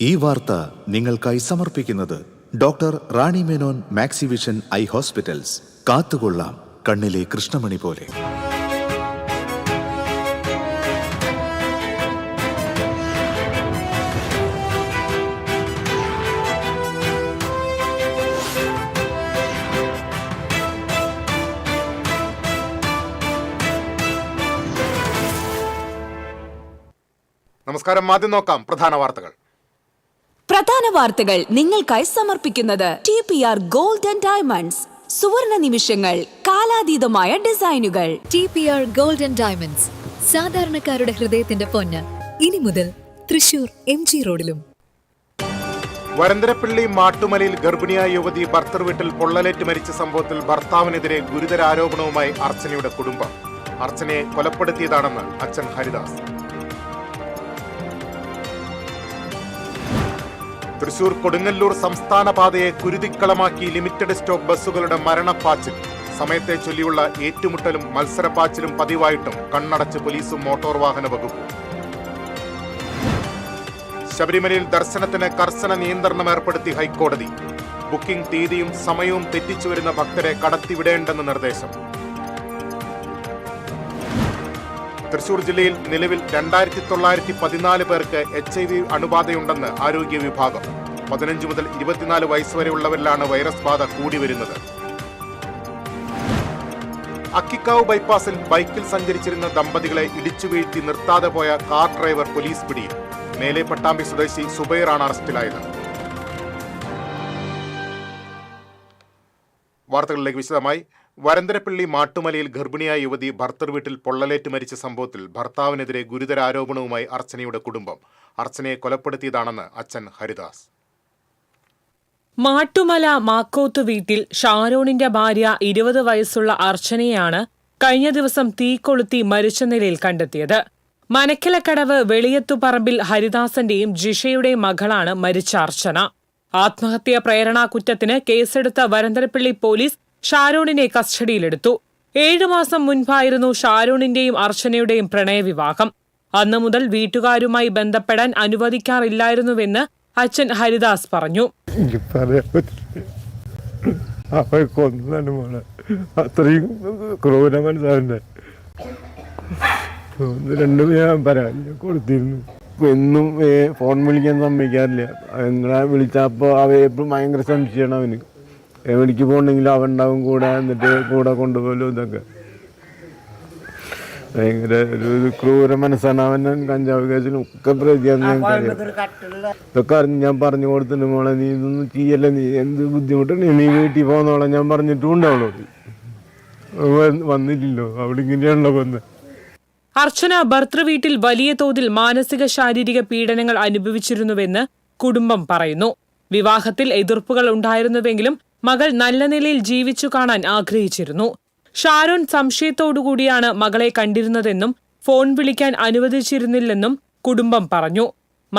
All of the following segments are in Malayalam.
ഈ വാർത്ത നിങ്ങൾക്കായി സമർപ്പിക്കുന്നത് doctor Rani Menon Maxivision I hospitals. കാത്തുകൊള്ളാം കണ്ണിലെ കൃഷ്ണമണി പോലെ. നമസ്കാരം. ആദ്യം നോക്കാം പ്രധാന വാർത്തകൾ. നിങ്ങൾക്കായി സമർപ്പിക്കുന്നത് TPR ഗോൾഡ് ആൻഡ് ഡയമണ്ട്സ്. സുവർണ നിമിഷങ്ങൾ, കാലാതീതമായ ഡിസൈനുകൾ. TPR ഗോൾഡ് ആൻഡ് ഡയമണ്ട്സ്, സാധാരണക്കാരുടെ ഹൃദയത്തിന്റെ പൊന്ന്. ഇനി മുതൽ തൃശൂർ MG റോഡിലും. വരന്തരപ്പള്ളി മാട്ടുമലയിൽ ഗർഭിണിയായ യുവതി ഭർത്തൃ വീട്ടിൽ പൊള്ളലേറ്റ് മരിച്ച സംഭവത്തിൽ ഭർത്താവിനെതിരെ ഗുരുതര ആരോപണവുമായി അർച്ചനയുടെ കുടുംബം. അർച്ചനയെ കൊലപ്പെടുത്തിയതാണെന്ന് അച്ഛൻ ഹരിദാസ്. തൃശൂർ കൊടുങ്ങല്ലൂർ സംസ്ഥാന പാതയെ കുരുതിക്കളമാക്കി ലിമിറ്റഡ് സ്റ്റോപ്പ് ബസ്സുകളുടെ മരണപ്പാച്ചിൽ. സമയത്തെ ചൊല്ലിയുള്ള ഏറ്റുമുട്ടലും മത്സരപ്പാച്ചിലും പതിവായിട്ടും കണ്ണടച്ച് പോലീസും മോട്ടോർ വാഹന വകുപ്പും. ശബരിമലയിൽ ദർശനത്തിന് കർശന നിയന്ത്രണം ഏർപ്പെടുത്തി ഹൈക്കോടതി. ബുക്കിംഗ് തീയതിയും സമയവും തെറ്റിച്ചുവരുന്ന ഭക്തരെ കടത്തിവിടേണ്ടെന്ന് നിർദ്ദേശം. തൃശൂർ ജില്ലയിൽ നിലവിൽ 2914 പേർക്ക് HIV അണുബാധയുണ്ടെന്ന് ആരോഗ്യ വിഭാഗം. 15 മുതൽ 24 വയസ്സ് വരെയുള്ളവരിലാണ് വൈറസ് ബാധ കൂടി വരുന്നത്. അക്കിക്കാവ് ബൈപ്പാസിൽ ബൈക്കിൽ സഞ്ചരിച്ചിരുന്ന ദമ്പതികളെ ഇടിച്ചു വീഴ്ത്തി നിർത്താതെ പോയ കാർ ഡ്രൈവർ പോലീസ് പിടിയിൽ. മേലെ പട്ടാമ്പി സ്വദേശി സുബൈറാണ് അറസ്റ്റിലായത്. വാർത്തകളിലേക്ക് വിശദമായി. വരന്തരപ്പള്ളി മാട്ടുമലയിൽ ഗർഭിണിയായ യുവതി ഭർത്തൃ വീട്ടിൽ പൊള്ളലേറ്റ് മരിച്ച സംഭവത്തിൽ ഭർത്താവിനെതിരെ ഗുരുതര ആരോപണവുമായി അർച്ചനയുടെ കുടുംബം. അർച്ചനയെ കൊലപ്പെടുത്തിയതാണെന്ന് അച്ഛൻ ഹരിദാസ്. മാട്ടുമല മാക്കോത്ത് വീട്ടിൽ ഷാരോണിന്റെ ഭാര്യ 20 വയസ്സുള്ള അർച്ചനയെയാണ് കഴിഞ്ഞ ദിവസം തീ കൊളുത്തി മരിച്ച നിലയിൽ കണ്ടെത്തിയത്. മനക്കലക്കടവ് വെളിയത്തുപറമ്പിൽ ഹരിദാസന്റെയും ജിഷയുടെയും മകളാണ് മരിച്ച അർച്ചന. ആത്മഹത്യാ പ്രേരണാ കുറ്റത്തിന് കേസെടുത്ത വരന്തരപ്പള്ളി പോലീസ് ഷാരോണിനെ കസ്റ്റഡിയിലെടുത്തു. 7 മാസം മുൻപായിരുന്നു ഷാരോണിന്റെയും അർച്ചനയുടെയും പ്രണയവിവാഹം. അന്നു മുതൽ വീട്ടുകാരുമായി ബന്ധപ്പെടാൻ അനുവദിക്കാറില്ലായിരുന്നുവെന്ന് അച്ഛൻ ഹരിദാസ് പറഞ്ഞു. അത്രയും ക്രൂര മനസ്സാവണ്ടേ. രണ്ടും ഞാൻ പരാതി കൊടുത്തിരുന്നു. എന്നും ഫോൺ വിളിക്കാൻ സമ്മതിക്കാറില്ല. എങ്ങനെ വിളിച്ചപ്പോൾ എപ്പോഴും ഭയങ്കര സംശയമാണ് അവന്. എവിടേക്ക് പോകണമെങ്കിലും അവൻ ഉണ്ടാവും കൂടെ, എന്നിട്ട് കൂടെ കൊണ്ടുപോലും. ഇതൊക്കെ ഭയങ്കര ഒരു ക്രൂര മനസ്സാണ് അവൻ. കഞ്ചാവ് കേസിലും ഒക്കെ പ്രതിയാന്ന് ഞങ്ങൾക്കറിയാം. ഇതൊക്കെ അറിഞ്ഞ് ഞാൻ പറഞ്ഞു കൊടുത്തിട്ട്, മോളെ നീ ഇതൊന്നും ചെയ്യല്ല, നീ എന്ത് ബുദ്ധിമുട്ടാണ്, നീ വീട്ടിൽ പോകുന്നോളെ ഞാൻ പറഞ്ഞിട്ടുണ്ട്. അവളോട് വന്നില്ലല്ലോ, അവളിങ്ങനെയാണല്ലോ വന്ന്. അർച്ചന ഭർത്തൃവീട്ടിൽ വലിയ തോതിൽ മാനസിക ശാരീരിക പീഡനങ്ങൾ അനുഭവിച്ചിരുന്നുവെന്ന് കുടുംബം പറയുന്നു. വിവാഹത്തിൽ എതിർപ്പുകൾ ഉണ്ടായിരുന്നുവെങ്കിലും മകൾ നല്ല നിലയിൽ ജീവിച്ചു കാണാൻ ആഗ്രഹിച്ചിരുന്നു. ഷാരോൺ സംശയത്തോടുകൂടിയാണ് മകളെ കണ്ടിരുന്നതെന്നും ഫോൺ വിളിക്കാൻ അനുവദിച്ചിരുന്നില്ലെന്നും കുടുംബം പറഞ്ഞു.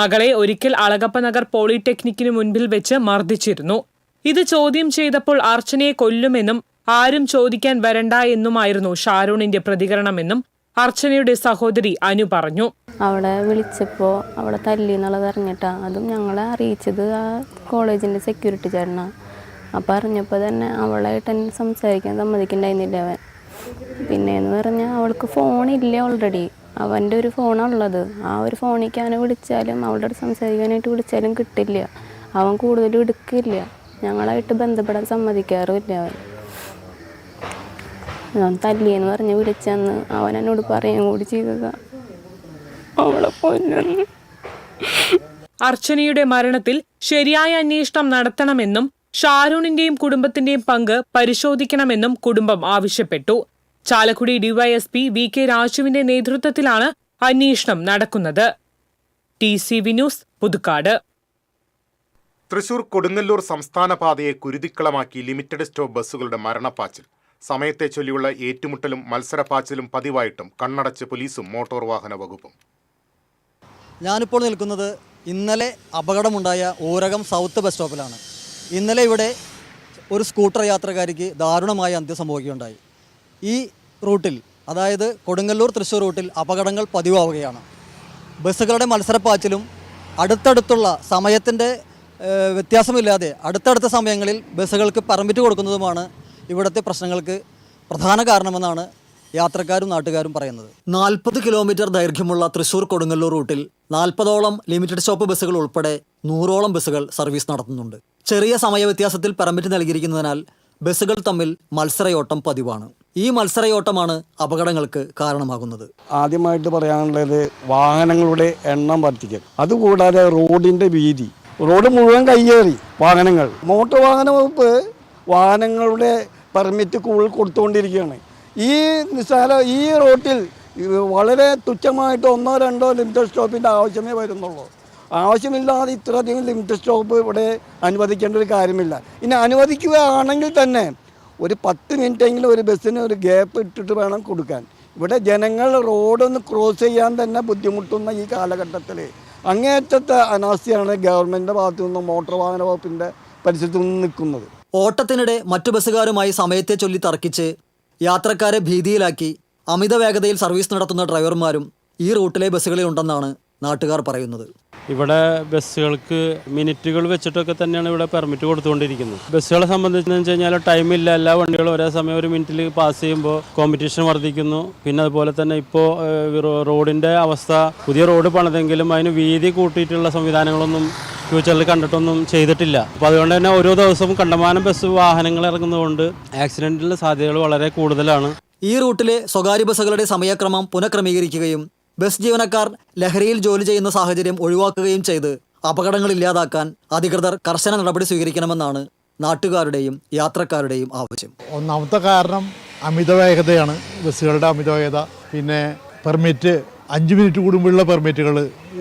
മകളെ ഒരിക്കൽ അളഗപ്പനഗർ പോളിടെക്നിക്കിന് മുൻപിൽ വെച്ച് മർദ്ദിച്ചിരുന്നു. ഇത് ചോദ്യം ചെയ്തപ്പോൾ അർച്ചനയെ കൊല്ലുമെന്നും ആരും ചോദിക്കാൻ വരണ്ട എന്നുമായിരുന്നു ഷാരോണിന്റെ പ്രതികരണമെന്നും അർച്ചനയുടെ സഹോദരി അനു പറഞ്ഞു. അവളെ വിളിച്ചപ്പോൾ അവളെ തല്ലി എന്നുള്ളത് അറിഞ്ഞിട്ടാ. അതും ഞങ്ങളെ അറിയിച്ചത് ആ കോളേജിൻ്റെ സെക്യൂരിറ്റി ചേട്ടനാണ്. അപ്പം അറിഞ്ഞപ്പോൾ തന്നെ അവളായിട്ട് എന്നെ സംസാരിക്കാൻ സമ്മതിക്കുന്നുണ്ടായിരുന്നില്ല അവൻ. പിന്നെയെന്ന് പറഞ്ഞാൽ അവൾക്ക് ഫോണില്ല ഓൾറെഡി. അവൻ്റെ ഒരു ഫോണുള്ളത്. ആ ഒരു ഫോണിലേക്ക് അവനെ വിളിച്ചാലും അവളുടെ അടുത്ത് സംസാരിക്കാനായിട്ട് വിളിച്ചാലും കിട്ടില്ല. അവൻ കൂടുതലും എടുക്കില്ല. ഞങ്ങളായിട്ട് ബന്ധപ്പെടാൻ സമ്മതിക്കാറുമില്ല അവൻ. ഞാൻ തല്ലിയെന്ന് പറഞ്ഞ് വിളിച്ചെന്ന് അവൻ എന്നോട് പറയാൻ കൂടി ചെയ്തതാ. അവളെ കൊല്ലുന്നു. അർച്ചനയുടെ മരണത്തിൽ ശരിയായ അന്വേഷണം നടത്തണമെന്നും ഷാരോണിന്റെയും കുടുംബത്തിന്റെയും പങ്ക് പരിശോധിക്കണമെന്നും കുടുംബം ആവശ്യപ്പെട്ടു. ചാലക്കുടി DYSP VK രാജുവിന്റെ നേതൃത്വത്തിലാണ് അന്വേഷണം നടക്കുന്നത്. TCV news, Puthukkad. തൃശൂർ കൊടുങ്ങല്ലൂർ സംസ്ഥാന പാതയെ കുരുതിക്കളമാക്കി ലിമിറ്റഡ് സ്റ്റോപ്പ് ബസ്സുകളുടെ മരണപ്പാച്ചിൽ. സമയത്തെ ചൊല്ലിയുള്ള ഏറ്റുമുട്ടലും മത്സരപ്പാച്ചിലും പതിവായിട്ടും കണ്ണടച്ച് പോലീസും മോട്ടോർ വാഹന വകുപ്പും. ഞാനിപ്പോൾ നിൽക്കുന്നത് ഇന്നലെ അപകടമുണ്ടായ ഊരകം സൗത്ത് ബസ് സ്റ്റോപ്പിലാണ്. ഇന്നലെ ഇവിടെ ഒരു സ്കൂട്ടർ യാത്രക്കാരിക്ക് ദാരുണമായ അന്ത്യം സംഭവിക്കുകയുണ്ടായി. ഈ റൂട്ടിൽ, അതായത് കൊടുങ്ങല്ലൂർ തൃശ്ശൂർ റൂട്ടിൽ അപകടങ്ങൾ പതിവാവുകയാണ്. ബസ്സുകളുടെ മത്സരപ്പാച്ചിലും അടുത്തടുത്തുള്ള സമയത്തിൻ്റെ വ്യത്യാസമില്ലാതെ അടുത്തടുത്ത സമയങ്ങളിൽ ബസ്സുകൾക്ക് പെർമിറ്റ് കൊടുക്കുന്നതുമാണ് ഇവിടുത്തെ പ്രശ്നങ്ങൾക്ക് പ്രധാന കാരണമെന്നാണ് യാത്രക്കാരും നാട്ടുകാരും പറയുന്നത്. 40 കിലോമീറ്റർ ദൈർഘ്യമുള്ള തൃശ്ശൂർ കൊടുങ്ങല്ലൂർ റൂട്ടിൽ 40ഓളം ലിമിറ്റഡ് സ്റ്റോപ്പ് ബസ്സുകൾ ഉൾപ്പെടെ 100ഓളം ബസ്സുകൾ സർവീസ് നടത്തുന്നുണ്ട്. ചെറിയ സമയ വ്യത്യാസത്തിൽ പെർമിറ്റ് നൽകിയിരിക്കുന്നതിനാൽ ബസ്സുകൾ തമ്മിൽ മത്സരയോട്ടം പതിവാണ്. ഈ മത്സരയോട്ടമാണ് അപകടങ്ങൾക്ക് കാരണമാകുന്നത്. ആദ്യമായിട്ട് പറയാനുള്ളത് വാഹനങ്ങളുടെ എണ്ണം വർദ്ധിക്കൽ, അതുകൂടാതെ റോഡിൻ്റെ വീതി, റോഡ് മുഴുവൻ കയ്യേറി വാഹനങ്ങൾ. മോട്ടോർ വാഹന വകുപ്പ് വാഹനങ്ങളുടെ പെർമിറ്റ് കൊടുത്തുകൊണ്ടിരിക്കുകയാണ്. ഈ റോട്ടിൽ വളരെ തുച്ഛമായിട്ട് 1-2 ലിമിറ്റഡ് സ്റ്റോപ്പിൻ്റെ ആവശ്യമേ വരുന്നുള്ളൂ. ആവശ്യമില്ലാതെ ഇത്രയധികം ലിമിറ്റഡ് സ്റ്റോപ്പ് ഇവിടെ അനുവദിക്കേണ്ട ഒരു കാര്യമില്ല. ഇനി അനുവദിക്കുകയാണെങ്കിൽ തന്നെ ഒരു 10 മിനിറ്റെങ്കിലും ഒരു ബസ്സിന് ഒരു ഗ്യാപ്പ് ഇട്ടിട്ട് വേണം കൊടുക്കാൻ. ഇവിടെ ജനങ്ങൾ റോഡൊന്ന് ക്രോസ് ചെയ്യാൻ തന്നെ ബുദ്ധിമുട്ടുന്ന ഈ കാലഘട്ടത്തിൽ അങ്ങേയറ്റത്തെ അനാസ്ഥയാണ് ഗവൺമെൻറ്റിൻ്റെ ഭാഗത്തു നിന്നും മോട്ടോർ വാഹന വകുപ്പിൻ്റെ പരിസരത്തു നിന്നും നിൽക്കുന്നത്. ഓട്ടത്തിനിടെ മറ്റു ബസ്സുകാരുമായി സമയത്തെ ചൊല്ലി തർക്കിച്ച് യാത്രക്കാരെ ഭീതിയിലാക്കി അമിത വേഗതയിൽ സർവീസ് നടത്തുന്ന ഡ്രൈവർമാരും ഈ റൂട്ടിലെ ബസ്സുകളിൽ ഉണ്ടെന്നാണ് നാട്ടുകാർ പറയുന്നത്. ഇവിടെ ബസ്സുകൾക്ക് മിനിറ്റുകൾ വെച്ചിട്ടൊക്കെ തന്നെയാണ് ഇവിടെ പെർമിറ്റ് കൊടുത്തുകൊണ്ടിരിക്കുന്നത്. ബസ്സുകളെ സംബന്ധിച്ചെന്ന് വെച്ച് കഴിഞ്ഞാൽ ടൈമില്ല, എല്ലാ വണ്ടികളും ഒരേ സമയം ഒരു മിനിറ്റിൽ പാസ് ചെയ്യുമ്പോൾ കോമ്പറ്റീഷൻ വർദ്ധിക്കുന്നു. പിന്നെ അതുപോലെ തന്നെ ഇപ്പോൾ റോഡിൻ്റെ അവസ്ഥ, പുതിയ റോഡ് പണിതെങ്കിലും അതിന് വീതി കൂട്ടിയിട്ടുള്ള സംവിധാനങ്ങളൊന്നും ഫ്യൂച്ചറിൽ കണ്ടിട്ടൊന്നും ചെയ്തിട്ടില്ല. അപ്പോൾ അതുകൊണ്ട് തന്നെ ഓരോ ദിവസവും കണ്ടമാനം വാഹനങ്ങൾ ഇറങ്ങുന്നതുകൊണ്ട് ആക്സിഡൻറ്റിൻ്റെ സാധ്യതകൾ വളരെ കൂടുതലാണ്. ഈ റൂട്ടിലെ സ്വകാര്യ ബസ്സുകളുടെ സമയക്രമം പുനഃക്രമീകരിക്കുകയും ബസ് ജീവനക്കാർ ലഹരിയിൽ ജോലി ചെയ്യുന്ന സാഹചര്യം ഒഴിവാക്കുകയും ചെയ്ത് അപകടങ്ങൾ ഇല്ലാതാക്കാൻ അധികൃതർ കർശന നടപടി സ്വീകരിക്കണമെന്നാണ് നാട്ടുകാരുടെയും യാത്രക്കാരുടെയും ആവശ്യം. ഒന്നാമത്തെ കാരണം അമിതവേഗതയാണ്, ബസ്സുകളുടെ അമിതവേഗത. പിന്നെ പെർമിറ്റ് 5 മിനിറ്റ് കൂടുമ്പോഴുള്ള പെർമിറ്റുകൾ,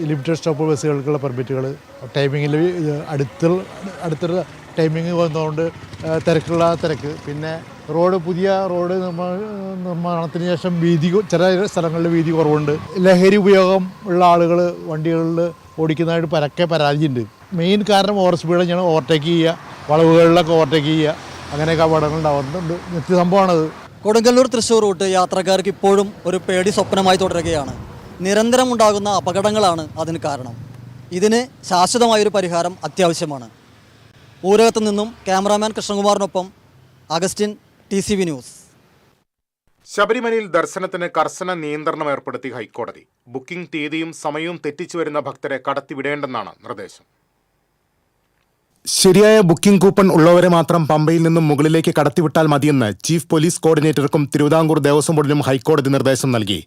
ലിമിറ്റഡ് സ്റ്റോപ്പ് ബസ്സുകൾക്കുള്ള പെർമിറ്റുകൾ ടൈമിങ്ങിൽ അടുത്തൊരു ടൈമിങ് വന്നതുകൊണ്ട് തിരക്ക്. പിന്നെ പുതിയ റോഡ് നിർമ്മാണത്തിന് ശേഷം ചില സ്ഥലങ്ങളിൽ വീതി കുറവുണ്ട്. ലഹരി ഉപയോഗം ഉള്ള ആളുകൾ വണ്ടികളിൽ ഓടിക്കുന്നതായിട്ട് പരക്കെ പരാതിയുണ്ട്. മെയിൻ കാരണം ഓവർ സ്പീഡ് തന്നെയാണ്. ഓവർടേക്ക് ചെയ്യുക, വളവുകളിലൊക്കെ ഓവർടേക്ക് ചെയ്യുക, അങ്ങനെയൊക്കെ അപകടങ്ങൾ ഉണ്ടാവുന്നുണ്ട്. നിത്യസംഭവമാണത്. കൊടുങ്ങല്ലൂർ തൃശ്ശൂർ റൂട്ട് യാത്രക്കാർക്ക് ഇപ്പോഴും ഒരു പേടി സ്വപ്നമായി തുടരുകയാണ്. നിരന്തരം ഉണ്ടാകുന്ന അപകടങ്ങളാണ് അതിന് കാരണം. ഇതിന് ശാശ്വതമായൊരു പരിഹാരം അത്യാവശ്യമാണ്. ഊരകത്തു നിന്നും ക്യാമറാമാൻ കൃഷ്ണകുമാറിനൊപ്പം അഗസ്റ്റിൻ, TCV ന്യൂസ്. ശബരിമലയിൽ ദർശനത്തിന് കർശന നിയന്ത്രണം ഏർപ്പെടുത്തി ഹൈക്കോടതി. ബുക്കിംഗ് തീയതിയും സമയവും തെറ്റിച്ചു വരുന്ന ഭക്തരെ കടത്തിവിടേണ്ടെന്നാണ് നിർദ്ദേശം. ശരിയായ ബുക്കിംഗ് കൂപ്പൺ ഉള്ളവരെ മാത്രം പമ്പയിൽ നിന്നും മുകളിലേക്ക് കടത്തിവിട്ടാൽ മതിയെന്ന് ചീഫ് പോലീസ് കോർഡിനേറ്റർക്കും തിരുവിതാംകൂർ ദേവസ്വം ബോർഡിനും ഹൈക്കോടതി നിർദ്ദേശം നൽകി.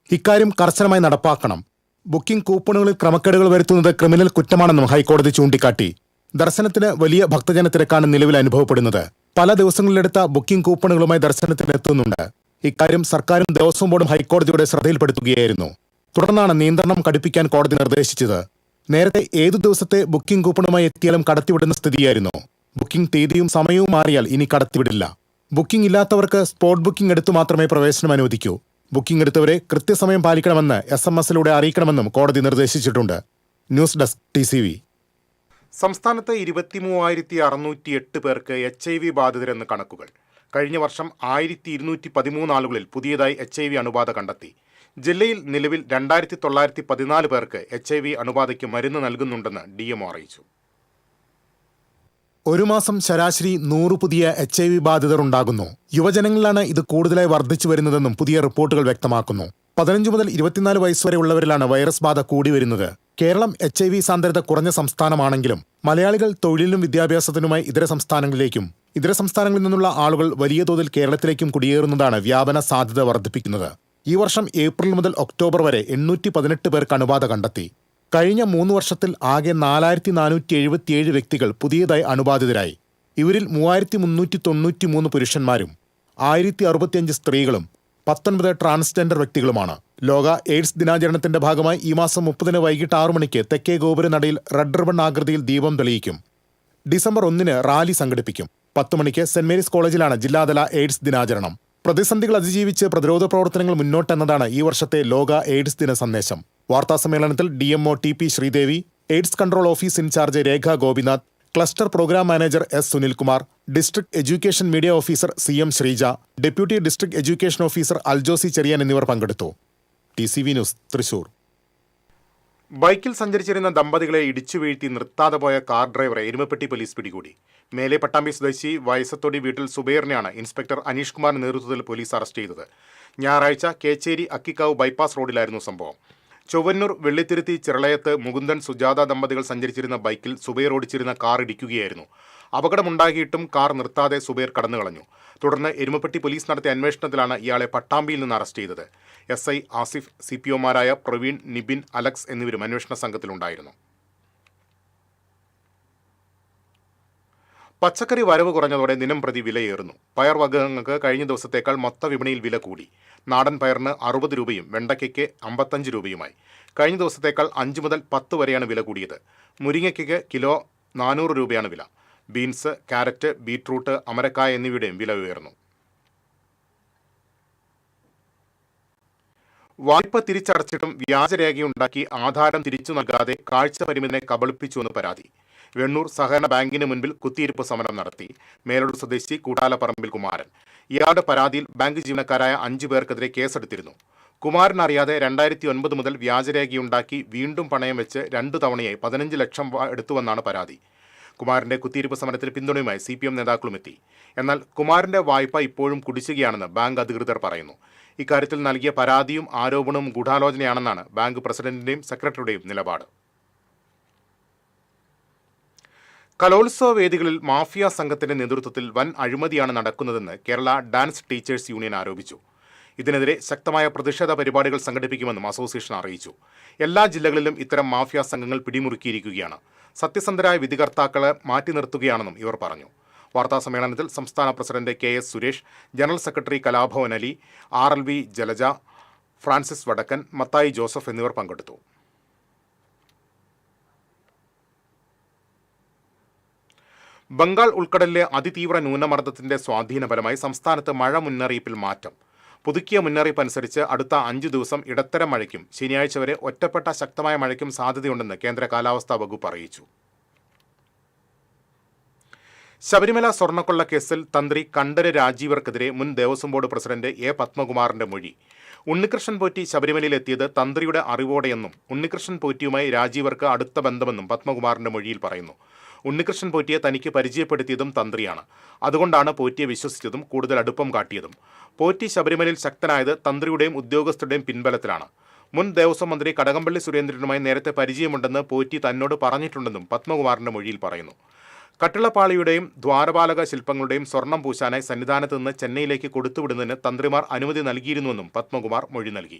ഇക്കാര്യം കർശനമായി നടപ്പാക്കണം. ബുക്കിംഗ് കൂപ്പണുകളിൽ ക്രമക്കേടുകൾ വരുത്തുന്നത് ക്രിമിനൽ കുറ്റമാണെന്നും ഹൈക്കോടതി ചൂണ്ടിക്കാട്ടി. ദർശനത്തിന് വലിയ ഭക്തജന തിരക്കാണ് നിലവിൽ അനുഭവപ്പെടുന്നത്. പല ദിവസങ്ങളിലെടുത്ത ബുക്കിംഗ് കൂപ്പണുകളുമായി ദർശനത്തിന് എത്തുന്നുണ്ട്. ഇക്കാര്യം സർക്കാരും ദേവസ്വം ബോർഡും ഹൈക്കോടതിയുടെ ശ്രദ്ധയിൽപ്പെടുത്തുകയായിരുന്നു. തുടർന്നാണ് നിയന്ത്രണം കടുപ്പിക്കാൻ കോടതി നിർദ്ദേശിച്ചത്. നേരത്തെ ഏതു ദിവസത്തെ ബുക്കിംഗ് കൂപ്പണുമായി എത്തിയാലും കടത്തിവിടുന്ന സ്ഥിതിയായിരുന്നു. ബുക്കിംഗ് തീയതിയും സമയവും മാറിയാൽ ഇനി കടത്തിവിടില്ല. ബുക്കിംഗ് ഇല്ലാത്തവർക്ക് സ്പോട്ട് ബുക്കിംഗ് എടുത്തു മാത്രമേ പ്രവേശനം അനുവദിക്കൂ. ബുക്കിംഗ് എടുത്തവരെ കൃത്യസമയം പാലിക്കണമെന്ന് SMS-ലൂടെ അറിയിക്കണമെന്നും കോടതി നിർദ്ദേശിച്ചിട്ടുണ്ട്. News desk TCV. സംസ്ഥാനത്ത് 23,608 പേർക്ക് HIV ബാധിതരെന്ന് കണക്കുകൾ. കഴിഞ്ഞ വർഷം 1,213 ആളുകളിൽ പുതിയതായി HIV അണുബാധ കണ്ടെത്തി. ജില്ലയിൽ നിലവിൽ 2,914 പേർക്ക് HIV അണുബാധയ്ക്ക് മരുന്ന് നൽകുന്നുണ്ടെന്ന് DMO അറിയിച്ചു. ഒരു മാസം ശരാശരി 100 പുതിയ HIV ബാധിതർ ഉണ്ടാകുന്നു. യുവജനങ്ങളിലാണ് ഇത് കൂടുതലായി വർദ്ധിച്ചു വരുന്നതെന്നും പുതിയ റിപ്പോർട്ടുകൾ വ്യക്തമാക്കുന്നു. 15 മുതൽ 24 വയസ്സ് വരെയുള്ളവരിലാണ് വൈറസ് ബാധ കൂടി വരുന്നത്. കേരളം HIV സാന്ദ്രത കുറഞ്ഞ സംസ്ഥാനമാണെങ്കിലും മലയാളികൾ തൊഴിലിനും വിദ്യാഭ്യാസത്തിനുമായി ഇതര സംസ്ഥാനങ്ങളിൽ നിന്നുള്ള ആളുകൾ വലിയ തോതിൽ കേരളത്തിലേക്കും കുടിയേറുന്നതാണ് വ്യാപന സാധ്യത വർദ്ധിപ്പിക്കുന്നത്. ഈ വർഷം ഏപ്രിൽ മുതൽ ഒക്ടോബർ വരെ 818 പേർക്ക് അണുബാധ കണ്ടെത്തി. കഴിഞ്ഞ 3 വർഷത്തിൽ ആകെ 4,477 വ്യക്തികൾ പുതിയതായി അണുബാധിതരായി. ഇവരിൽ 3,393 പുരുഷന്മാരും 1,065 സ്ത്രീകളും 19 ട്രാൻസ്ജെൻഡർ വ്യക്തികളുമാണ്. ലോക എയ്ഡ്സ് ദിനാചരണത്തിന്റെ ഭാഗമായി ഈ മാസം 30 വൈകിട്ട് 6 മണിക്ക് തെക്കേ ഗോപുരനടയിൽ റെഡ് റിബൺ ആകൃതിയിൽ ദീപം തെളിയിക്കും. ഡിസംബർ 1 റാലി സംഘടിപ്പിക്കും. 10 മണിക്ക് സെന്റ് മേരീസ് കോളേജിലാണ് ജില്ലാതല എയ്ഡ്സ് ദിനാചരണം. പ്രതിസന്ധികൾ അതിജീവിച്ച് പ്രതിരോധ പ്രവർത്തനങ്ങൾ മുന്നോട്ടെന്നതാണ് ഈ വർഷത്തെ ലോക എയ്ഡ്സ് ദിന സന്ദേശം. വാർത്താസമ്മേളനത്തിൽ DMO TP Sreedevi, AIDS control office incharge Rekha Gopinath, cluster programme manager S Sunilkumar, district education media officer CM Sreeja, deputy district education officer Aljosy Cheriyan എന്നിവർ പങ്കെടുത്തു. TCV news, Thrissur. ബൈക്കിൽ സഞ്ചരിച്ചിരുന്ന ദമ്പതികളെ ഇടിച്ചു വീഴ്ത്തി നിർത്താതെ പോയ കാർ ഡ്രൈവറെ എരുമപ്പെട്ടി പോലീസ് പിടികൂടി. മേലെ പട്ടാമ്പി സ്വദേശി വയസത്തോടി വീട്ടിൽ സുബൈറിനെയാണ് ഇൻസ്പെക്ടർ അനീഷ് കുമാറിന്റെ നേതൃത്വത്തിൽ പോലീസ് അറസ്റ്റ് ചെയ്തത്. ഞായറാഴ്ച കേച്ചേരി അക്കിക്കാവ് ബൈപ്പാസ് റോഡിലായിരുന്നു സംഭവം. ചൊവ്വന്നൂർ വെള്ളിത്തിരുത്തി ചിറളയത്ത് മുകുന്ദൻ സുജാത ദമ്പതികൾ സഞ്ചരിച്ചിരുന്ന ബൈക്കിൽ സുബൈർ ഓടിച്ചിരുന്ന കാർ ഇടിക്കുകയായിരുന്നു. അപകടമുണ്ടാക്കിയിട്ടും കാർ നിർത്താതെ സുബൈർ കടന്നുകളഞ്ഞു. തുടർന്ന് എരുമപ്പെട്ടി പോലീസ് നടത്തിയ അന്വേഷണത്തിലാണ് ഇയാളെ പട്ടാമ്പിയിൽ നിന്ന് അറസ്റ്റ് ചെയ്തത്. SI ആസിഫ്, CPOമാരായ പ്രവീൺ, നിബിൻ, അലക്സ് എന്നിവരും അന്വേഷണ സംഘത്തിലുണ്ടായിരുന്നു. പച്ചക്കറി വരവ് കുറഞ്ഞതോടെ ദിനം പ്രതി വിലയേറുന്നു. പയർ വർഗ്ഗങ്ങൾക്ക് കഴിഞ്ഞ ദിവസത്തേക്കാൾ മൊത്ത വിപണിയിൽ വില കൂടി. നാടൻ പയറിന് 60 രൂപയും വെണ്ടയ്ക്കയ്ക്ക് 55 രൂപയുമായി. കഴിഞ്ഞ ദിവസത്തേക്കാൾ 5 മുതൽ 10 വരെയാണ് വില കൂടിയത്. മുരിങ്ങയ്ക്ക് കിലോ 400 രൂപയാണ് വില. ബീൻസ്, ക്യാരറ്റ്, ബീറ്റ്റൂട്ട്, അമരക്കായ എന്നിവയുടെയും വില ഉയർന്നു. വായ്പ തിരിച്ചടച്ചിട്ടും വ്യാജരേഖയുണ്ടാക്കി ആധാരം തിരിച്ചു നൽകാതെ കാഴ്ച പരിമിതനെ കബളിപ്പിച്ചുവെന്ന് പരാതി. വെണ്ണൂർ സഹകരണ ബാങ്കിന് മുൻപിൽ കുത്തിയിരിപ്പ് സമരം നടത്തി മേലോട് സ്വദേശി കൂട്ടാലപ്പറമ്പിൽ കുമാരൻ. ഇയാളുടെ പരാതിയിൽ ബാങ്ക് ജീവനക്കാരായ 5 പേർക്കെതിരെ കേസെടുത്തിരുന്നു. കുമാരൻ അറിയാതെ 2009 മുതൽ വ്യാജരേഖയുണ്ടാക്കി വീണ്ടും പണയം വെച്ച് 2 തവണയായി 15 ലക്ഷം എടുത്തുവെന്നാണ് പരാതി. കുമാരന്റെ കുത്തിയിരിപ്പ് സമരത്തിന് പിന്തുണയുമായി CPM നേതാക്കളും എത്തി. എന്നാൽ കുമാരന്റെ വായ്പ ഇപ്പോഴും കുടിശ്ശികയാണെന്ന് ബാങ്ക് അധികൃതർ പറയുന്നു. ഇക്കാര്യത്തിൽ നൽകിയ പരാതിയും ആരോപണവും ഗൂഢാലോചനയാണെന്നാണ് ബാങ്ക് പ്രസിഡന്റിന്റെയും സെക്രട്ടറിയുടെയും നിലപാട്. കലോത്സവ വേദികളിൽ മാഫിയ സംഘത്തിന്റെ നേതൃത്വത്തിൽ വൻ അഴിമതിയാണ് നടക്കുന്നതെന്ന് കേരള ഡാൻസ് ടീച്ചേഴ്സ് യൂണിയൻ ആരോപിച്ചു. ഇതിനെതിരെ ശക്തമായ പ്രതിഷേധ പരിപാടികൾ സംഘടിപ്പിക്കുമെന്നും അസോസിയേഷൻ അറിയിച്ചു. എല്ലാ ജില്ലകളിലും ഇത്തരം മാഫിയ സംഘങ്ങൾ പിടിമുറുക്കിയിരിക്കുകയാണ്. സത്യസന്ധരായ വിധികർത്താക്കളെ മാറ്റി നിർത്തുകയാണെന്നും ഇവർ പറഞ്ഞു. വാർത്താസമ്മേളനത്തിൽ സംസ്ഥാന president KS Suresh, general secretary Kalabhavan Ali, RLV Jalaja, Francis വടക്കൻ, മത്തായി ജോസഫ് എന്നിവർ പങ്കെടുത്തു. ബംഗാൾ ഉൾക്കടലിലെ അതിതീവ്ര ന്യൂനമർദ്ദത്തിന്റെ സ്വാധീനഫലമായി സംസ്ഥാനത്ത് മഴ മുന്നറിയിപ്പിൽ മാറ്റം. പുതുക്കിയ മുന്നറിയിപ്പ് അനുസരിച്ച് അടുത്ത 5 ദിവസം ഇടത്തരം മഴയ്ക്കും ശനിയാഴ്ച വരെ ഒറ്റപ്പെട്ട ശക്തമായ മഴയ്ക്കും സാധ്യതയുണ്ടെന്ന് കേന്ദ്ര കാലാവസ്ഥാ വകുപ്പ് അറിയിച്ചു. ശബരിമല സ്വർണ്ണക്കൊള്ള കേസിൽ തന്ത്രി കണ്ഠര് രാജീവർക്കെതിരെ മുൻ ദേവസ്വം ബോർഡ് പ്രസിഡന്റ് A. പത്മകുമാറിന്റെ മൊഴി. ഉണ്ണികൃഷ്ണൻ പോറ്റി ശബരിമലയിലെത്തിയത് തന്ത്രിയുടെ അറിവോടെയെന്നും ഉണ്ണികൃഷ്ണൻ പോറ്റിയുമായി രാജീവർക്ക് അടുത്ത ബന്ധമെന്നും പത്മകുമാറിന്റെ മൊഴിയിൽ പറയുന്നു. ഉണ്ണികൃഷ്ണൻ പോറ്റിയെ തനിക്ക് പരിചയപ്പെടുത്തിയതും തന്ത്രിയാണ്. അതുകൊണ്ടാണ് പോറ്റിയെ വിശ്വസിച്ചതും കൂടുതൽ അടുപ്പം കാട്ടിയതും. പോറ്റി ശബരിമലയിൽ ശക്തനായത് തന്ത്രിയുടെയും ഉദ്യോഗസ്ഥരുടെയും പിൻബലത്തിലാണ്. മുൻ ദേവസ്വം മന്ത്രി കടകംപള്ളി സുരേന്ദ്രനുമായി നേരത്തെ പരിചയമുണ്ടെന്ന് പോറ്റി തന്നോട് പറഞ്ഞിട്ടുണ്ടെന്നും പത്മകുമാറിന്റെ മൊഴിയിൽ പറയുന്നു. കട്ടിളപ്പാളിയുടെയും ദ്വാരപാലക ശില്പങ്ങളുടെയും സ്വർണം പൂശാനായി സന്നിധാനത്ത് നിന്ന് ചെന്നൈയിലേക്ക് കൊടുത്തുവിടുന്നതിന് തന്ത്രിമാർ അനുമതി നൽകിയിരുന്നുവെന്നും പത്മകുമാർ മൊഴി നൽകി.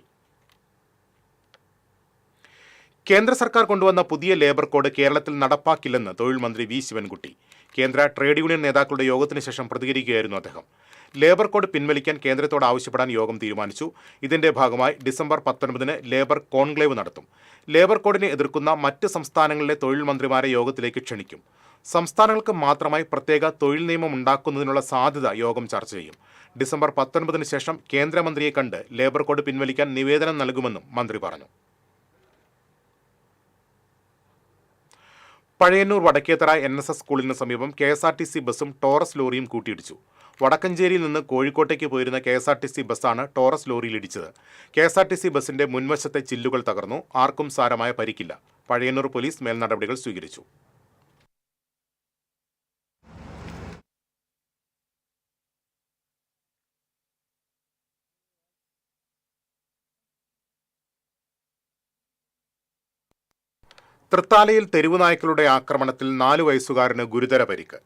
കേന്ദ്ര സർക്കാർ കൊണ്ടുവന്ന പുതിയ ലേബർ കോഡ് കേരളത്തിൽ നടപ്പാക്കില്ലെന്ന് തൊഴിൽ മന്ത്രി V. ശിവൻകുട്ടി. കേന്ദ്ര ട്രേഡ് യൂണിയൻ നേതാക്കളുടെ യോഗത്തിന് ശേഷം പ്രതികരിക്കുകയായിരുന്നു അദ്ദേഹം. ലേബർ കോഡ് പിൻവലിക്കാൻ കേന്ദ്രത്തോട് ആവശ്യപ്പെടാൻ യോഗം തീരുമാനിച്ചു. ഇതിന്റെ ഭാഗമായി ഡിസംബർ 19-ന് ലേബർ കോൺക്ലേവ് നടത്തും. ലേബർ കോഡിനെ എതിർക്കുന്ന മറ്റ് സംസ്ഥാനങ്ങളിലെ തൊഴിൽ മന്ത്രിമാരെ യോഗത്തിലേക്ക് ക്ഷണിക്കും. സംസ്ഥാനങ്ങൾക്ക് മാത്രമായി പ്രത്യേക തൊഴിൽ നിയമം ഉണ്ടാക്കുന്നതിനുള്ള സാധ്യത യോഗം ചർച്ച ചെയ്യും. ഡിസംബർ 19-ന് ശേഷം കേന്ദ്രമന്ത്രിയെ കണ്ട് ലേബർ കോഡ് പിൻവലിക്കാൻ നിവേദനം നൽകുമെന്നും മന്ത്രി പറഞ്ഞു. പഴയന്നൂർ വടക്കേത്തറ NSS സ്കൂളിന് സമീപം KSRTC ബസ്സും ടോറസ് ലോറിയും കൂട്ടിയിടിച്ചു. വടക്കഞ്ചേരിയിൽ നിന്ന് കോഴിക്കോട്ടേക്ക് പോയിരുന്ന KSRTC ബസ്സാണ് ടോറസ് ലോറിയിൽ ഇടിച്ചത്. KSRTC ബസ്സിന്റെ മുൻവശത്തെ ചില്ലുകൾ തകർന്നു. ആർക്കും സാരമായ പരിക്കില്ല. പഴയന്നൂർ പോലീസ് മേൽനടപടികൾ സ്വീകരിച്ചു. തൃത്താലയിൽ തെരുവുനായ്ക്കളുടെ ആക്രമണത്തിൽ 4 വയസ്സുകാരന് ഗുരുതര പരിക്ക്.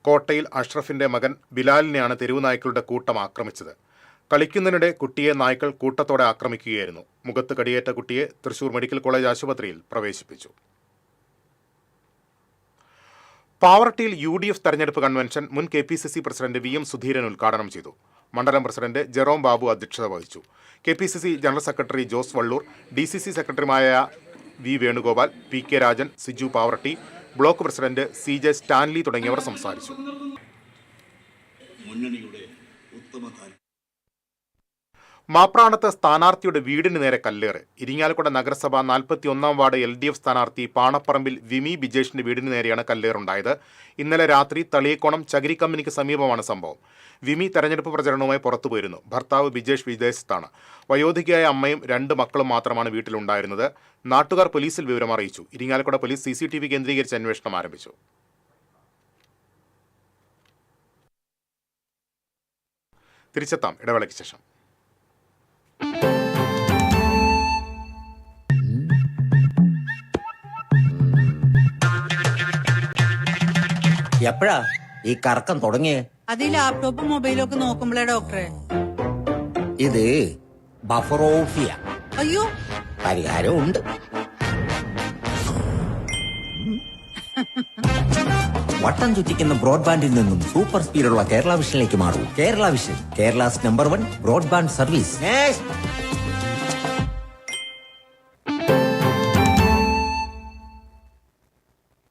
കോട്ടയിൽ അഷ്റഫിന്റെ മകൻ ബിലാലിനെയാണ് തെരുവുനായ്ക്കളുടെ കൂട്ടം ആക്രമിച്ചത്. കളിക്കുന്നതിനിടെ കുട്ടിയെ നായ്ക്കൾ കൂട്ടത്തോടെ ആക്രമിക്കുകയായിരുന്നു. മുഖത്ത് കടിയേറ്റ കുട്ടിയെ തൃശൂർ മെഡിക്കൽ കോളേജ് ആശുപത്രിയിൽ പ്രവേശിപ്പിച്ചു. പാവറട്ടിയിൽ UDF തെരഞ്ഞെടുപ്പ് കൺവെൻഷൻ മുൻ KPCC പ്രസിഡന്റ് VM സുധീരൻ ഉദ്ഘാടനം ചെയ്തു. മണ്ഡലം പ്രസിഡന്റ് ജെറോം ബാബു അധ്യക്ഷത വഹിച്ചു. KPCC general secretary Jose Valloor, DCC സെക്രട്ടറിമാരായ V. Venugopal, PK Rajan, Siju Pavaratti, block president CJ Stanley തുടങ്ങിയവർ സംസാരിച്ചു. മാപ്രാണത്ത് സ്ഥാനാർത്ഥിയുടെ വീടിന് നേരെ കല്ലേറ്. ഇരിങ്ങാലക്കുട നഗരസഭ 41-ാം വാർഡ് LDF സ്ഥാനാർത്ഥി പാണപ്പറമ്പിൽ വിമി ബിജേഷിന്റെ വീടിന് നേരെയാണ് കല്ലേറുണ്ടായത്. ഇന്നലെ രാത്രി തളിയക്കോണം ചകിരി കമ്പനിക്ക് സമീപമാണ് സംഭവം. വിമി തെരഞ്ഞെടുപ്പ് പ്രചരണവുമായി പുറത്തുപോയിരുന്നു. ഭർത്താവ് ബിജേഷ് വിദേശത്താണ്. വയോധികയായ അമ്മയും 2 മക്കളും മാത്രമാണ് വീട്ടിലുണ്ടായിരുന്നത്. നാട്ടുകാർ പോലീസിൽ വിവരം അറിയിച്ചു. ഇരിങ്ങാലക്കുട പോലീസ് CCTV കേന്ദ്രീകരിച്ച് അന്വേഷണം ആരംഭിച്ചു. തിരിച്ചെത്താം ഇടവേളയ്ക്ക് ശേഷം. എപ്പോഴാ ഈ കറക്കം തുടങ്ങിയേ? അത് ഈ ലാപ്ടോപ്പും മൊബൈലും ഒക്കെ നോക്കുമ്പോഴേ ഡോക്ടറെ. ഇത് ബഫറോഫിയ. അയ്യോ, പരിഹാരം ഉണ്ട്. വട്ടം ചുറ്റിക്കുന്ന ബ്രോഡ്ബാൻഡിൽ നിന്നും സൂപ്പർ സ്പീഡുള്ള കേരള വിഷനിലേക്ക് മാറൂ. Kerala vision, Kerala's number 1 broadband service.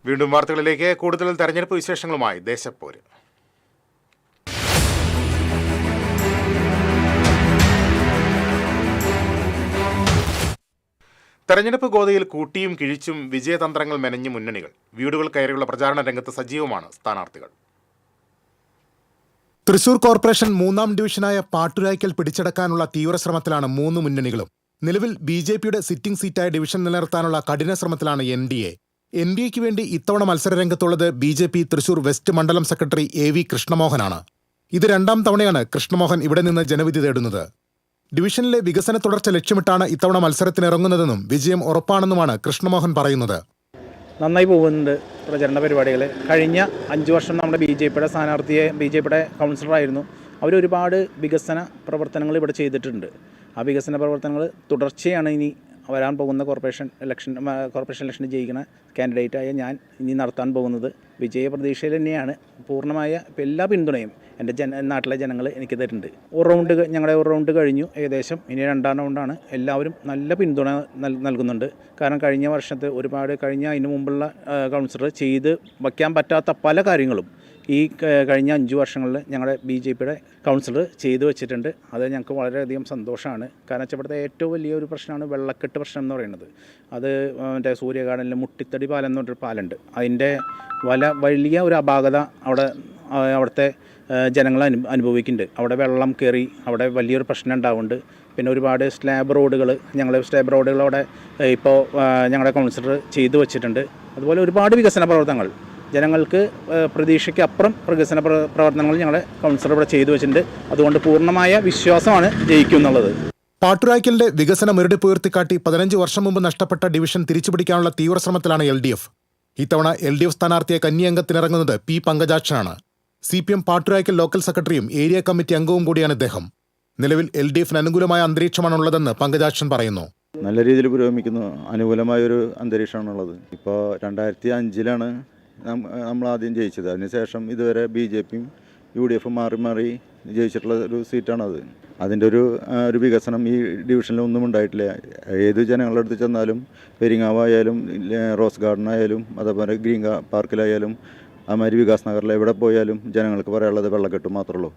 വീണ്ടും വാർത്തകളിലേക്ക്. കൂടുതൽ തെരഞ്ഞെടുപ്പ് വിശേഷങ്ങളുമായി ദേശപ്പോര്. തെരഞ്ഞെടുപ്പ് ഗോതയിൽ കൂട്ടിയും കിഴിച്ചും വിജയതന്ത്രങ്ങൾ മെനഞ്ഞ് മുന്നണികൾ. വീടുകൾ കയറിയുള്ള പ്രചാരണ രംഗത്ത് സജീവമാണ് സ്ഥാനാർത്ഥികൾ. തൃശൂർ കോർപ്പറേഷൻ 3-ാം ഡിവിഷനായ പാട്ടുരായ്ക്കൽ പിടിച്ചെടുക്കാനുള്ള തീവ്രശ്രമത്തിലാണ് 3 മുന്നണികളും. നിലവിൽ BJPയുടെ സിറ്റിംഗ് സീറ്റായ ഡിവിഷൻ നിലനിർത്താനുള്ള കഠിന ശ്രമത്തിലാണ് NDA. NDAയ്ക്ക് വേണ്ടി ഇത്തവണ മത്സരരംഗത്തുള്ളത് BJP തൃശൂർ വെസ്റ്റ് മണ്ഡലം സെക്രട്ടറി AV കൃഷ്ണമോഹനാണ്. ഇത് 2ാം തവണയാണ് കൃഷ്ണമോഹൻ ഇവിടെ നിന്ന് ജനവിധി തേടുന്നത്. ഡിവിഷനിലെ വികസന തുടർച്ച ലക്ഷ്യമിട്ടാണ് ഇത്തവണ മത്സരത്തിനിറങ്ങുന്നതെന്നും വിജയം ഉറപ്പാണെന്നുമാണ് കൃഷ്ണമോഹൻ പറയുന്നത്. നന്നായി പോകുന്നുണ്ട് പ്രചരണ പരിപാടികൾ. കഴിഞ്ഞ 5 വർഷം നമ്മുടെ BJPയുടെ കൗൺസിലറായിരുന്നു. അവരൊരുപാട് വികസന പ്രവർത്തനങ്ങൾ ഇവിടെ ചെയ്തിട്ടുണ്ട്. ആ വികസന പ്രവർത്തനങ്ങൾ തുടർച്ചയാണ് ഇനി വരാൻ പോകുന്ന കോർപ്പറേഷൻ ഇലക്ഷന് ജയിക്കുന്ന കാൻഡിഡേറ്റായ ഞാൻ ഇനി നടത്താൻ പോകുന്നത്. വിജയ പ്രതീക്ഷയിൽ തന്നെയാണ്. പൂർണ്ണമായ എല്ലാ പിന്തുണയും എൻ്റെ നാട്ടിലെ ജനങ്ങൾ എനിക്ക് തരുന്നുണ്ട്. ഞങ്ങളുടെ ഒരു റൗണ്ട് കഴിഞ്ഞു ഏകദേശം. ഇനി 2ാം റൗണ്ടാണ്. എല്ലാവരും നല്ല പിന്തുണ നൽകുന്നുണ്ട്. കാരണം കഴിഞ്ഞ അതിന് മുമ്പുള്ള കൗൺസിലർ ചെയ്ത് വയ്ക്കാൻ പറ്റാത്ത പല കാര്യങ്ങളും ഈ കഴിഞ്ഞ 5 വർഷങ്ങളിൽ ഞങ്ങളുടെ BJPയുടെ കൗൺസിലർ ചെയ്തു വെച്ചിട്ടുണ്ട്. അത് ഞങ്ങൾക്ക് വളരെയധികം സന്തോഷമാണ്. കാരണം വെച്ചാൽ ഇവിടുത്തെ ഏറ്റവും വലിയ ഒരു പ്രശ്നമാണ് വെള്ളക്കെട്ട് പ്രശ്നം എന്ന് പറയുന്നത്. അത് മറ്റേ സൂര്യഗാർഡനിൽ മുട്ടിത്തടി പാലം എന്ന് പറഞ്ഞൊരു പാലമുണ്ട്. അതിൻ്റെ വലിയ ഒരു അപാകത അവിടുത്തെ ജനങ്ങൾ അനുഭവിക്കുന്നുണ്ട്. അവിടെ വെള്ളം കയറി അവിടെ വലിയൊരു പ്രശ്നം ഉണ്ടാവുന്നുണ്ട്. പിന്നെ ഒരുപാട് സ്ലാബ് റോഡുകൾ അവിടെ ഇപ്പോൾ ഞങ്ങളുടെ കൗൺസിലർ ചെയ്തു വെച്ചിട്ടുണ്ട്. അതുപോലെ ഒരുപാട് വികസന പ്രവർത്തനങ്ങൾ ജനങ്ങൾക്ക് പ്രതീക്ഷയ്ക്കപ്പുറം വികസന പ്രവർത്തനങ്ങൾ ഞങ്ങളുടെ കൗൺസിലർ ഇവിടെ ചെയ്തു വെച്ചിട്ടുണ്ട്. അതുകൊണ്ട് പൂർണ്ണമായ വിശ്വാസമാണ് ജയിക്കുമെന്നുള്ളത്. പാട്ടുരായ്ക്കലിന്റെ വികസന മുരടിപ്പ് ഉയർത്തിക്കാട്ടി 15 വർഷം മുമ്പ് നഷ്ടപ്പെട്ട ഡിവിഷൻ തിരിച്ചുപിടിക്കാനുള്ള തീവ്രശ്രമത്തിലാണ് LDF. ഇത്തവണ LDF സ്ഥാനാർത്ഥിയെ കന്നിയംഗത്തിനിറങ്ങുന്നത് P. പങ്കജാക്ഷനാണ്. CPM പാട്ടുരായ്ക്കൽ ലോക്കൽ സെക്രട്ടറിയും ഏരിയ കമ്മിറ്റി അംഗവും കൂടിയാണ് ഇദ്ദേഹം. നിലവിൽ LDFന് അനുകൂലമായ അന്തരീക്ഷമാണുള്ളതെന്ന് പങ്കജാക്ഷൻ പറയുന്നു. നല്ല രീതിയിൽ പുരോഗമിക്കുന്നു. അനുകൂലമായൊരു അന്തരീക്ഷമാണുള്ളത്. ഇപ്പോൾ 2005-ലാണ് നമ്മൾ ആദ്യം ജയിച്ചത്. അതിനുശേഷം ഇതുവരെ BJPയും UDF മാറി ജയിച്ചിട്ടുള്ള ഒരു സീറ്റാണത്. അതിൻ്റെ ഒരു വികസനം ഈ ഡിവിഷനിലൊന്നും ഉണ്ടായിട്ടില്ല. ഏത് ജനങ്ങളുടെ അടുത്ത് ചെന്നാലും പെരിങ്ങാവായാലും റോസ് ഗാർഡനായാലും അതേപോലെ ഗ്രീൻ പാർക്കിലായാലും അതുമാതിരി വികാസ് നഗറിൽ എവിടെ പോയാലും ജനങ്ങൾക്ക് പറയാനുള്ളത് വെള്ളക്കെട്ട് മാത്രമേ ഉള്ളൂ.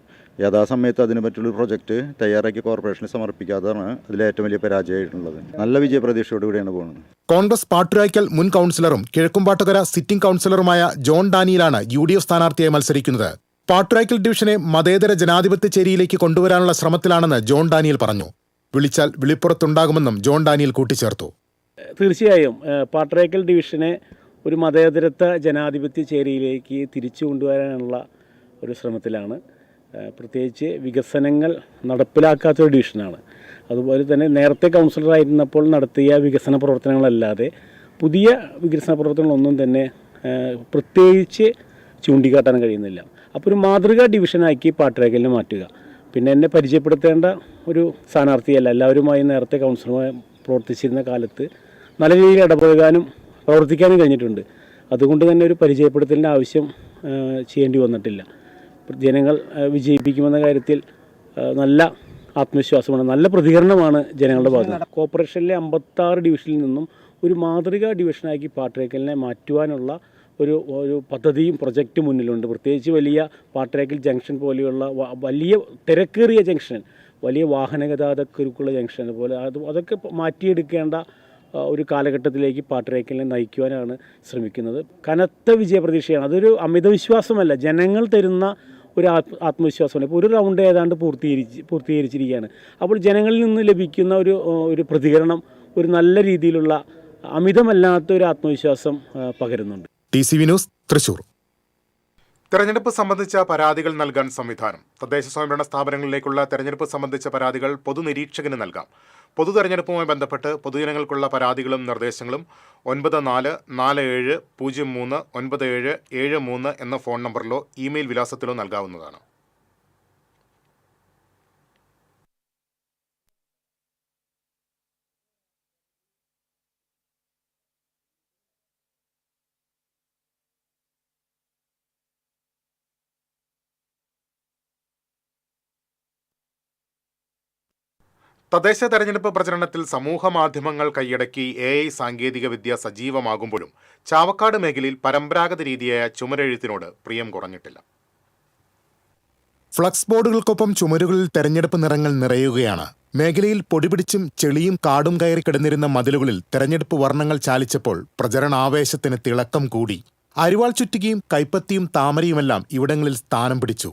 യഥാസമയത്ത് അതിനെ പറ്റുള്ളൊരു പ്രൊജക്റ്റ് തയ്യാറാക്കി കോർപ്പറേഷന് സമർപ്പിക്കാത്തതാണ് അതിലെ ഏറ്റവും വലിയ പരാജയമായിട്ടുള്ളത്. നല്ല വിജയപ്രതീക്ഷയോടുകൂടിയാണ് പോകുന്നത്. കോൺഗ്രസ് പാട്ടുരായ്ക്കൽ മുൻ കൗൺസിലറും കിഴക്കുംപാട്ടുകര സിറ്റിംഗ് കൗൺസിലറുമായ ജോൺ ഡാനിയലാണ് UDF സ്ഥാനാർത്ഥിയായി മത്സരിക്കുന്നത്. പാട്ടുരായ്ക്കൽ ഡിവിഷനെ മതേതര ജനാധിപത്യ ചേരിയിലേക്ക് കൊണ്ടുവരാനുള്ള ശ്രമത്തിലാണെന്ന് ജോൺ ഡാനിയൽ പറഞ്ഞു. വിളിച്ചാൽ വിളിപ്പുറത്തുണ്ടാകുമെന്നും ജോൺ ഡാനിയൽ കൂട്ടിച്ചേർത്തു. തീർച്ചയായും പാട്ടുരായ്ക്കൽ ഡിവിഷനെ ഒരു മതേതരത്വ ജനാധിപത്യ ചേരിയിലേക്ക് തിരിച്ചു കൊണ്ടുവരാനുള്ള ഒരു ശ്രമത്തിലാണ്. പ്രത്യേകിച്ച് വികസനങ്ങൾ നടപ്പിലാക്കാത്തൊരു ഡിവിഷനാണ്. അതുപോലെ തന്നെ നേരത്തെ കൗൺസിലറായിരുന്നപ്പോൾ നടത്തിയ വികസന പ്രവർത്തനങ്ങളല്ലാതെ പുതിയ വികസന പ്രവർത്തനങ്ങളൊന്നും തന്നെ പ്രത്യേകിച്ച് ചൂണ്ടിക്കാട്ടാൻ കഴിയുന്നില്ല. അപ്പോൾ ഒരു മാതൃകാ ഡിവിഷനാക്കി പാട്ടുരായ്ക്കലിനെ മാറ്റുക. പിന്നെ എന്നെ പരിചയപ്പെടുത്തേണ്ട ഒരു സ്ഥാനാർത്ഥിയല്ല. എല്ലാവരുമായി നേരത്തെ കൗൺസിലറുമായി പ്രവർത്തിച്ചിരുന്ന കാലത്ത് നല്ല രീതിയിൽ ഇടപഴകാനും പ്രവർത്തിക്കാനും കഴിഞ്ഞിട്ടുണ്ട്. അതുകൊണ്ട് തന്നെ ഒരു പരിചയപ്പെടുത്തലിൻ്റെ ആവശ്യം ചെയ്യേണ്ടി വന്നിട്ടില്ല. ജനങ്ങൾ വിജയിപ്പിക്കുമെന്ന കാര്യത്തിൽ നല്ല ആത്മവിശ്വാസമാണ്, നല്ല പ്രതികരണമാണ് ജനങ്ങളുടെ ഭാഗത്ത്. കോർപ്പറേഷനിലെ 56 ഡിവിഷനിൽ നിന്നും ഒരു മാതൃകാ ഡിവിഷനാക്കി പാട്ടുരായ്ക്കലിനെ മാറ്റുവാനുള്ള ഒരു പദ്ധതിയും പ്രൊജക്റ്റ് മുന്നിലുണ്ട്. പ്രത്യേകിച്ച് വലിയ പാട്ടുരായ്ക്കൽ ജംഗ്ഷൻ പോലെയുള്ള വലിയ തിരക്കേറിയ ജംഗ്ഷൻ വലിയ വാഹനഗതാഗതക്കുരുക്കുള്ള ജംഗ്ഷൻ പോലെ അതൊക്കെ മാറ്റിയെടുക്കേണ്ട ഒരു കാലഘട്ടത്തിലേക്ക് പാട്ടരേക്കലിനെ നയിക്കുവാനാണ് ശ്രമിക്കുന്നത്. കനത്ത വിജയപ്രതീക്ഷയാണ്. അതൊരു അമിത വിശ്വാസമല്ല, ജനങ്ങൾ തരുന്ന ഒരു ആത്മവിശ്വാസമാണ്. ഇപ്പോൾ ഒരു റൗണ്ട് ഏതാണ്ട് പൂർത്തീകരിച്ചിരിക്കുകയാണ്. അപ്പോൾ ജനങ്ങളിൽ നിന്ന് ലഭിക്കുന്ന ഒരു പ്രതികരണം ഒരു നല്ല രീതിയിലുള്ള അമിതമല്ലാത്ത ഒരു ആത്മവിശ്വാസം പകരുന്നുണ്ട്. TCV news, Thrissur. തെരഞ്ഞെടുപ്പ് സംബന്ധിച്ച പരാതികൾ നൽകാൻ സംവിധാനം. തദ്ദേശ സ്വയംഭരണ സ്ഥാപനങ്ങളിലേക്കുള്ള തെരഞ്ഞെടുപ്പ് സംബന്ധിച്ച പരാതികൾ പൊതുനിരീക്ഷകന് നൽകാം. പൊതു തെരഞ്ഞെടുപ്പുമായി ബന്ധപ്പെട്ട് പൊതുജനങ്ങൾക്കുള്ള പരാതികളും നിർദ്ദേശങ്ങളും 9447039773 എന്ന ഫോൺ നമ്പറിലോ ഇമെയിൽ വിലാസത്തിലോ നൽകാവുന്നതാണ്. തദ്ദേശ തെരഞ്ഞെടുപ്പ് പ്രചരണത്തിൽ സമൂഹ മാധ്യമങ്ങൾ കൈയടക്കി AI സാങ്കേതികവിദ്യ സജീവമാകുമ്പോഴും ചാവക്കാട് മേഖലയിൽ പരമ്പരാഗത രീതിയായ ചുമരെഴുത്തിനോട് പ്രിയം കുറഞ്ഞിട്ടില്ല. ഫ്ലക്സ് ബോർഡുകൾക്കൊപ്പം ചുമരുകളിൽ തെരഞ്ഞെടുപ്പ് നിറങ്ങൾ നിറയുകയാണ്. മേഖലയിൽ പൊടിപിടിച്ചും ചെളിയും കാടും കയറി കിടന്നിരുന്ന മതിലുകളിൽ തെരഞ്ഞെടുപ്പ് വർണ്ണങ്ങൾ ചാലിച്ചപ്പോൾ പ്രചരണാവേശത്തിന് തിളക്കം കൂടി. അരിവാൾ ചുറ്റികയും കൈപ്പത്തിയും താമരയുമെല്ലാം ഇവിടങ്ങളിൽ സ്ഥാനം പിടിച്ചു.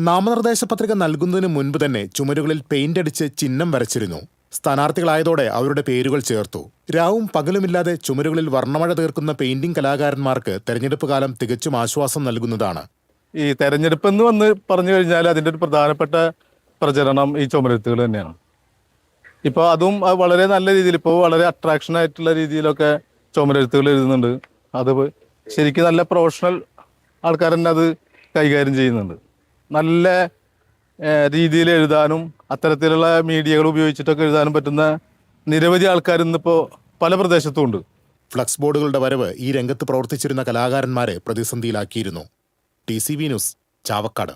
നാമനിർദ്ദേശ പത്രിക നൽകുന്നതിന് മുൻപ് തന്നെ ചുമരുകളിൽ പെയിന്റ് അടിച്ച് ചിഹ്നം വരച്ചിരുന്നു. സ്ഥാനാർത്ഥികളായതോടെ അവരുടെ പേരുകൾ ചേർത്തു. രാവും പകലുമില്ലാതെ ചുമരുകളിൽ വർണ്ണമഴ തീർക്കുന്ന പെയിന്റിംഗ് കലാകാരന്മാർക്ക് തെരഞ്ഞെടുപ്പ് കാലം തികച്ചും ആശ്വാസം നൽകുന്നതാണ്. ഈ തെരഞ്ഞെടുപ്പ് എന്ന് പറഞ്ഞു കഴിഞ്ഞാൽ അതിൻ്റെ ഒരു പ്രധാനപ്പെട്ട പ്രചരണം ഈ ചുമരെഴുത്തുകൾ തന്നെയാണ്. ഇപ്പോൾ അതും വളരെ നല്ല രീതിയിൽ, ഇപ്പോൾ വളരെ അട്രാക്ഷൻ ആയിട്ടുള്ള രീതിയിലൊക്കെ ചുമരെഴുത്തുകൾ എഴുതുന്നുണ്ട്. അത് ശരിക്കും നല്ല പ്രൊഫഷണൽ ആൾക്കാർ തന്നെ അത് കൈകാര്യം ചെയ്യുന്നുണ്ട്. നല്ല രീതിയിൽ എഴുതാനും അത്തരത്തിലുള്ള മീഡിയകൾ ഉപയോഗിച്ചിട്ടൊക്കെ എഴുതാനും പറ്റുന്ന നിരവധി ആൾക്കാർ ഇന്നിപ്പോൾ പല പ്രദേശത്തും ഉണ്ട്. ഫ്ലക്സ് ബോർഡുകളുടെ വരവ് ഈ രംഗത്ത് പ്രവർത്തിച്ചിരുന്ന കലാകാരന്മാരെ പ്രതിസന്ധിയിലാക്കിയിരുന്നു. TCV news, Chavakkad.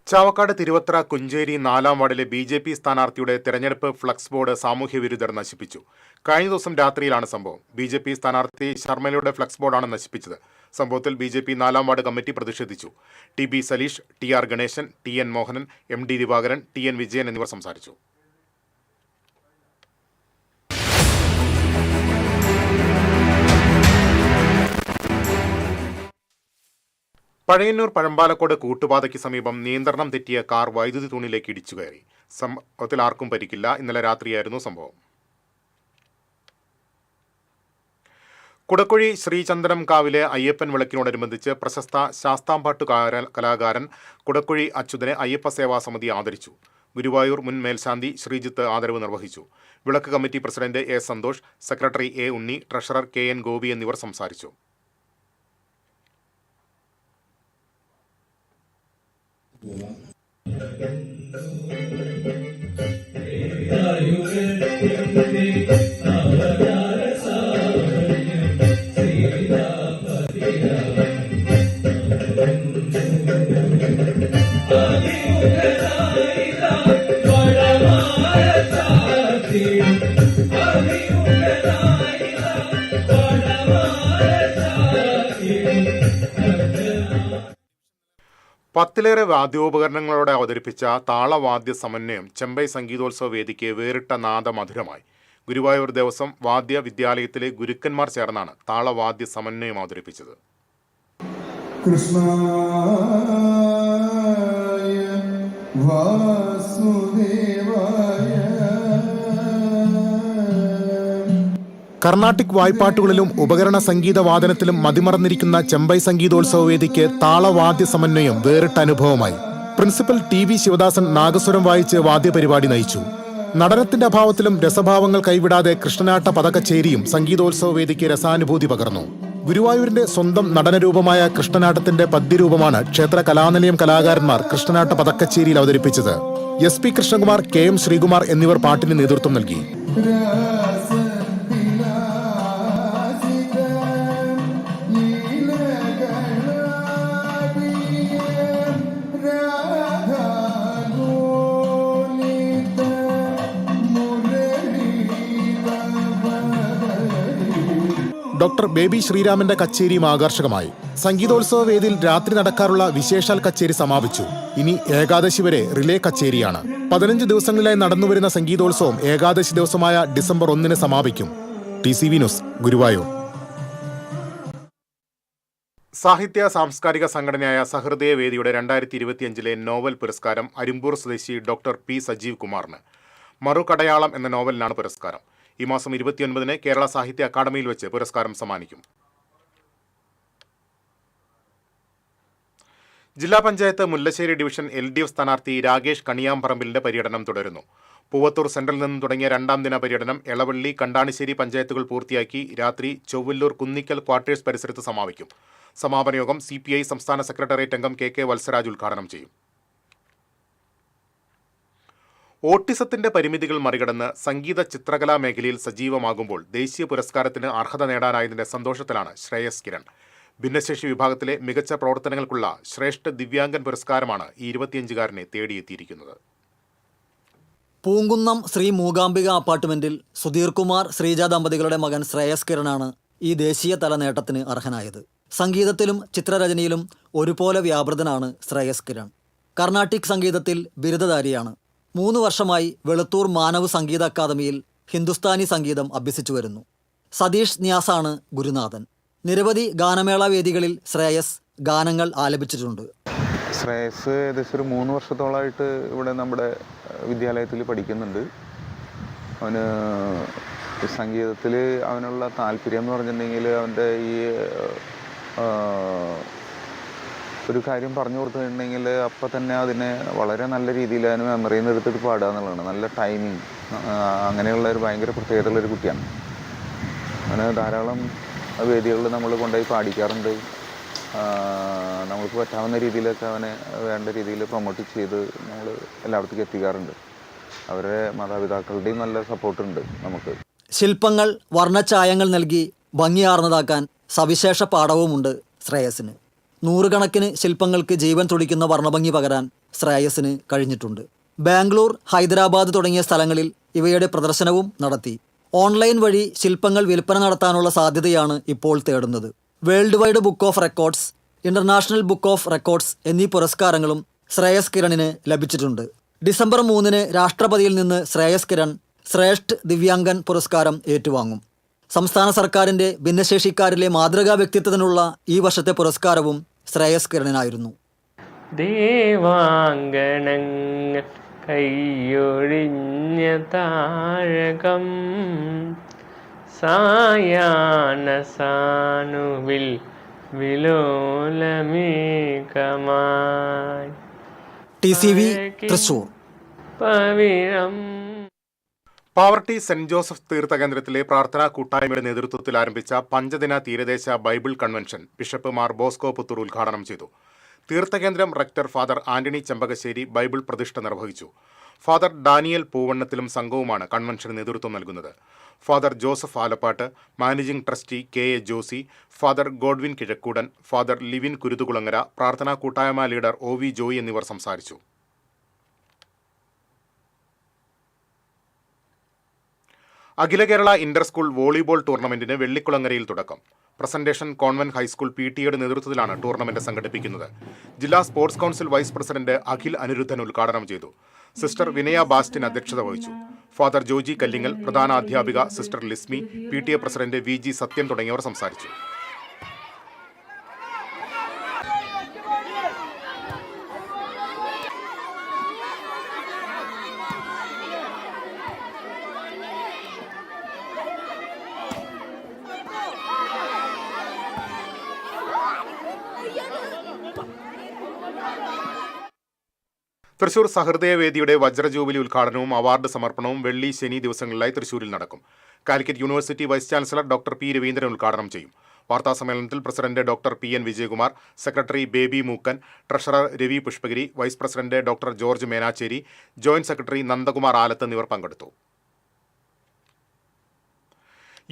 ചാവക്കാട് തിരുവത്ര കുഞ്ചേരി 4-ാം വാർഡിലെ BJP സ്ഥാനാർത്ഥിയുടെ തെരഞ്ഞെടുപ്പ് ഫ്ലക്സ് ബോർഡ് സാമൂഹ്യവിരുദ്ധർ നശിപ്പിച്ചു. കഴിഞ്ഞ ദിവസം രാത്രിയിലാണ് സംഭവം. BJP സ്ഥാനാർത്ഥി ശർമ്മലയുടെ ഫ്ലക്സ് ബോർഡാണ് നശിപ്പിച്ചത്. സംഭവത്തിൽ BJP 4-ാം വാർഡ് കമ്മിറ്റി പ്രതിഷേധിച്ചു. TB Saleesh, TR Ganesan, TN Mohanan, MD Divakaran, TN Vijayan എന്നിവർ സംസാരിച്ചു. പഴയന്നൂർ പഴമ്പാലക്കോട് കൂട്ടുപാതയ്ക്ക് സമീപം നിയന്ത്രണം തെറ്റിയ കാർ വൈദ്യുതി തൂണിലേക്ക് ഇടിച്ചു കയറി. സംഭവത്തിൽ ആർക്കും പരിക്കില്ല. ഇന്നലെ രാത്രിയായിരുന്നു സംഭവം. കുടക്കുഴി ശ്രീചന്ദനംകാവിലെ അയ്യപ്പൻ വിളക്കിനോടനുബന്ധിച്ച് പ്രശസ്ത ശാസ്താംപാട്ട് കലാകാരൻ കുടക്കുഴി അച്യുതനെ അയ്യപ്പ സേവാ സമിതി ആദരിച്ചു. ഗുരുവായൂർ മുൻ മേൽശാന്തി ശ്രീജിത്ത് ആദരവ് നിർവഹിച്ചു. വിളക്ക് committee president A Santhosh, secretary A Unni, treasurer KN Gopi എന്നിവർ സംസാരിച്ചു. പത്തിലേറെ വാദ്യോപകരണങ്ങളോടെ അവതരിപ്പിച്ച താളവാദ്യ സമന്വയം ചെമ്പൈ സംഗീതോത്സവ വേദിക്ക് വേറിട്ട നാദമധുരമായി. ഗുരുവായൂർ ദേവസ്വം വാദ്യ വിദ്യാലയത്തിലെ ഗുരുക്കന്മാർ ചേർന്നാണ് താളവാദ്യ സമന്വയം അവതരിപ്പിച്ചത്. കർണാട്ടിക് വായ്പാട്ടുകളിലും ഉപകരണ സംഗീതവാദനത്തിലും മതിമറന്നിരിക്കുന്ന ചെമ്പൈ സംഗീതോത്സവ വേദിക്ക് താളവാദ്യ സമന്വയം വേറിട്ട അനുഭവമായി. പ്രിൻസിപ്പൽ TV ശിവദാസൻ നാഗസ്വരം വായിച്ച് വാദ്യപരിപാടി നയിച്ചു. നടനത്തിന്റെ അഭാവത്തിലും രസഭാവങ്ങൾ കൈവിടാതെ കൃഷ്ണനാട്ട പദകച്ചേരിയും സംഗീതോത്സവ വേദിക്ക് രസാനുഭൂതി പകർന്നു. ഗുരുവായൂരിന്റെ സ്വന്തം നടനരൂപമായ കൃഷ്ണനാട്ടത്തിന്റെ പദ്യരൂപമാണ് ക്ഷേത്ര കലാനിലയം കലാകാരന്മാർ കൃഷ്ണനാട്ട പദക്കച്ചേരിയിൽ അവതരിപ്പിച്ചത്. SP കൃഷ്ണകുമാർ, KM ശ്രീകുമാർ എന്നിവർ പാട്ടിന് നേതൃത്വം നൽകി. ഡോക്ടർ ബേബി ശ്രീരാമന്റെ കച്ചേരിയും ആകർഷകമായി. സംഗീതോത്സവ വേദിയിൽ രാത്രി നടക്കാറുള്ള വിശേഷാൽ കച്ചേരി സമാപിച്ചു. ഇനി ഏകാദശി വരെ റിലേ കച്ചേരിയാണ്. 15 ദിവസങ്ങളിലായി നടന്നുവരുന്ന സംഗീതോത്സവം ഏകാദശി ദിവസമായ ഡിസംബർ 1 സമാപിക്കും. TCV news, Guruvayur. സാഹിത്യ സാംസ്കാരിക സംഘടനയായ സഹൃദയ വേദിയുടെ 2025 നോവൽ പുരസ്കാരം അരിമ്പൂർ സ്വദേശി ഡോക്ടർ P. സജീവ് കുമാറിന്. മറുകടയാളം എന്ന നോവലിനാണ് പുരസ്കാരം. ഈ മാസം 29 കേരള സാഹിത്യ അക്കാദമിയിൽ വെച്ച് പുരസ്കാരം സമ്മാനിക്കും. ജില്ലാ പഞ്ചായത്ത് മുല്ലശ്ശേരി ഡിവിഷൻ LDF സ്ഥാനാർത്ഥി രാകേഷ് കണിയാമ്പറമ്പിലിന്റെ പര്യടനം തുടരുന്നു. പൂവത്തൂർ സെൻട്രലിൽ നിന്നും തുടങ്ങിയ 2ാം ദിന പര്യടനം എളവള്ളി, കണ്ടാണിശ്ശേരി പഞ്ചായത്തുകൾ പൂർത്തിയാക്കി രാത്രി ചൊവ്വല്ലൂർ കുന്നിക്കൽ ക്വാർട്ടേഴ്സ് പരിസരത്ത് സമാപിക്കും. സമാപന യോഗം CPI സംസ്ഥാന സെക്രട്ടേറിയറ്റ് അംഗം KK വത്സരാജ് ഉദ്ഘാടനം ചെയ്യും. ഓട്ടിസത്തിന്റെ പരിമിതികൾ മറികടന്ന് സംഗീത ചിത്രകലാ മേഖലയിൽ സജീവമാകുമ്പോൾ ദേശീയ പുരസ്കാരത്തിന് അർഹത നേടാനായതിന്റെ സന്തോഷത്തിലാണ് ശ്രേയസ് കിരൺ. ഭിന്നശേഷി വിഭാഗത്തിലെ മികച്ച പ്രവർത്തനങ്ങൾക്കുള്ള ശ്രേഷ്ഠ ദിവ്യാംഗൻ പുരസ്കാരമാണ് ഈ 25-കാരനെ തേടിയെത്തിയിരിക്കുന്നത്. പൂങ്കുന്നം ശ്രീ മൂകാംബിക അപ്പാർട്ട്മെന്റിൽ സുധീർ കുമാർ ശ്രീജ ദമ്പതികളുടെ മകൻ ശ്രേയസ് കിരണാണ് ഈ ദേശീയ തല നേട്ടത്തിന് അർഹനായത്. സംഗീതത്തിലും ചിത്രരചനയിലും ഒരുപോലെ വ്യാപൃതനാണ് ശ്രേയസ് കിരൺ. കർണാട്ടിക് സംഗീതത്തിൽ ബിരുദധാരിയാണ്. 3 വർഷമായി വെളുത്തൂർ മാനവ് സംഗീത അക്കാദമിയിൽ ഹിന്ദുസ്ഥാനി സംഗീതം അഭ്യസിച്ചു വരുന്നു. സതീഷ് ന്യാസാണ് ഗുരുനാഥൻ. നിരവധി ഗാനമേള വേദികളിൽ ശ്രേയസ് ഗാനങ്ങൾ ആലപിച്ചിട്ടുണ്ട്. ശ്രേയസ് ഏകദേശം ഒരു 3 വർഷത്തോളമായിട്ട് ഇവിടെ നമ്മുടെ വിദ്യാലയത്തിൽ പഠിക്കുന്നുണ്ട്. അവന് സംഗീതത്തിൽ അവനുള്ള താല്പര്യം എന്ന് പറഞ്ഞിട്ടുണ്ടെങ്കിൽ അവൻ്റെ ഈ ഒരു കാര്യം പറഞ്ഞു കൊടുത്തിട്ടുണ്ടെങ്കിൽ അപ്പം തന്നെ അതിനെ വളരെ നല്ല രീതിയിൽ അതിന് മെമ്മറിയിൽ നിന്ന് എടുത്തിട്ട് പാടുക എന്നുള്ളതാണ്. നല്ല ടൈമിങ്, അങ്ങനെയുള്ള ഒരു ഭയങ്കര പ്രത്യേകതയുള്ളൊരു കുട്ടിയാണ്. അവന് ധാരാളം വേദികളിൽ നമ്മൾ കൊണ്ടുപോയി പാടിക്കാറുണ്ട്. നമുക്ക് പറ്റാവുന്ന രീതിയിലൊക്കെ അവനെ വേണ്ട രീതിയിൽ പ്രൊമോട്ട് ചെയ്ത് നമ്മൾ എല്ലായിടത്തേക്കും എത്തിക്കാറുണ്ട്. അവരുടെ മാതാപിതാക്കളുടെയും നല്ല സപ്പോർട്ടുണ്ട് നമുക്ക്. ശില്പങ്ങൾ വർണ്ണഛായങ്ങൾ നൽകി ഭംഗിയാർന്നതാക്കാൻ സവിശേഷ പാഠവുമുണ്ട് ശ്രേയസിന്. 100 കണക്കിന് ശില്പങ്ങൾക്ക് ജീവൻ തുടിക്കുന്ന വർണ്ണഭംഗി പകരാൻ ശ്രേയസിന് കഴിഞ്ഞിട്ടുണ്ട്. ബാംഗ്ലൂർ, ഹൈദരാബാദ് തുടങ്ങിയ സ്ഥലങ്ങളിൽ ഇവയുടെ പ്രദർശനവും നടത്തി. ഓൺലൈൻ വഴി ശില്പങ്ങൾ വിൽപ്പന നടത്താനുള്ള സാധ്യതയാണ് ഇപ്പോൾ തേടുന്നത്. World wide book of records, international book of records എന്നീ പുരസ്കാരങ്ങളും ശ്രേയസ് കിരണിന് ലഭിച്ചിട്ടുണ്ട്. ഡിസംബർ 3 രാഷ്ട്രപതിയിൽ നിന്ന് ശ്രേയസ് കിരൺ ശ്രേഷ്ഠ ദിവ്യാംഗൻ പുരസ്കാരം ഏറ്റുവാങ്ങും. സംസ്ഥാന സർക്കാരിൻ്റെ ഭിന്നശേഷിക്കാരിലെ മാതൃകാ വ്യക്തിത്വത്തിനുള്ള ഈ വർഷത്തെ പുരസ്കാരവും ശ്രേയസ് കിരണിനായിരുന്നു. ദേവാംഗണങ്ങൾ കൈയൊഴിഞ്ഞ താഴകം സായാഹ്ന സാനുവിൽ വിലോലമേകമായി. TCV തൃശൂർ. പവിഴം. പാവർട്ടി സെന്റ് ജോസഫ് തീർത്ഥകേന്ദ്രത്തിലെ പ്രാർത്ഥനാ കൂട്ടായ്മയുടെ നേതൃത്വത്തിൽ ആരംഭിച്ച പഞ്ചദിന തീരദേശ Bible convention bishop Mar Bosco Puthur ഉദ്ഘാടനം ചെയ്തു. തീർത്ഥകേന്ദ്രം rector father Antony Chempakassery Bible പ്രതിഷ്ഠ നിർവഹിച്ചു. ഫാദർ ഡാനിയൽ പൂവണ്ണത്തിലും സംഘവുമാണ് കൺവെൻഷന് നേതൃത്വം നൽകുന്നത്. Father Joseph Alappatt, managing trustee KA Josy, father Godwin Kizhakkoodan, father Livin Kuruthukulangara, പ്രാർത്ഥനാ കൂട്ടായ്മ ലീഡർ OV ജോയി എന്നിവർ സംസാരിച്ചു. അഖില കേരള ഇന്റർ സ്കൂൾ വോളിബോൾ ടൂർണമെന്റിന് വെള്ളിക്കുളങ്ങരയിൽ തുടക്കം. പ്രസന്റേഷൻ കോൺവെന്റ് ഹൈസ്കൂൾ PTAയുടെ നേതൃത്വത്തിലാണ് ടൂർണമെന്റ് സംഘടിപ്പിക്കുന്നത്. ജില്ലാ sports council vice president Akhil Aniruddhan ഉദ്ഘാടനം ചെയ്തു. സിസ്റ്റർ വിനയ ബാസ്റ്റിൻ അധ്യക്ഷത വഹിച്ചു. ഫാദർ ജോജി കല്ലിങ്ങൽ, പ്രധാന അധ്യാപിക sister Lismi, PTA president VG Sathyan തുടങ്ങിയവർ സംസാരിച്ചു. തൃശൂർ സഹൃദയ വേദിയുടെ വജ്രജൂബിലി ഉദ്ഘാടനവും അവാർഡ് സമർപ്പണവും വെള്ളി, ശനി ദിവസങ്ങളിലായി തൃശൂരിൽ നടക്കും. Calicut university vice chancellor doctor P. Raveendran ഉദ്ഘാടനം ചെയ്യും. വാർത്താസമ്മേളനത്തിൽ president doctor PN Vijayakumar, secretary Baby Mookkan, treasurer Ravi Pushpagiri, vice president doctor George Menachery, joint secretary Nandakumar Alath എന്നിവർ പങ്കെടുത്തു.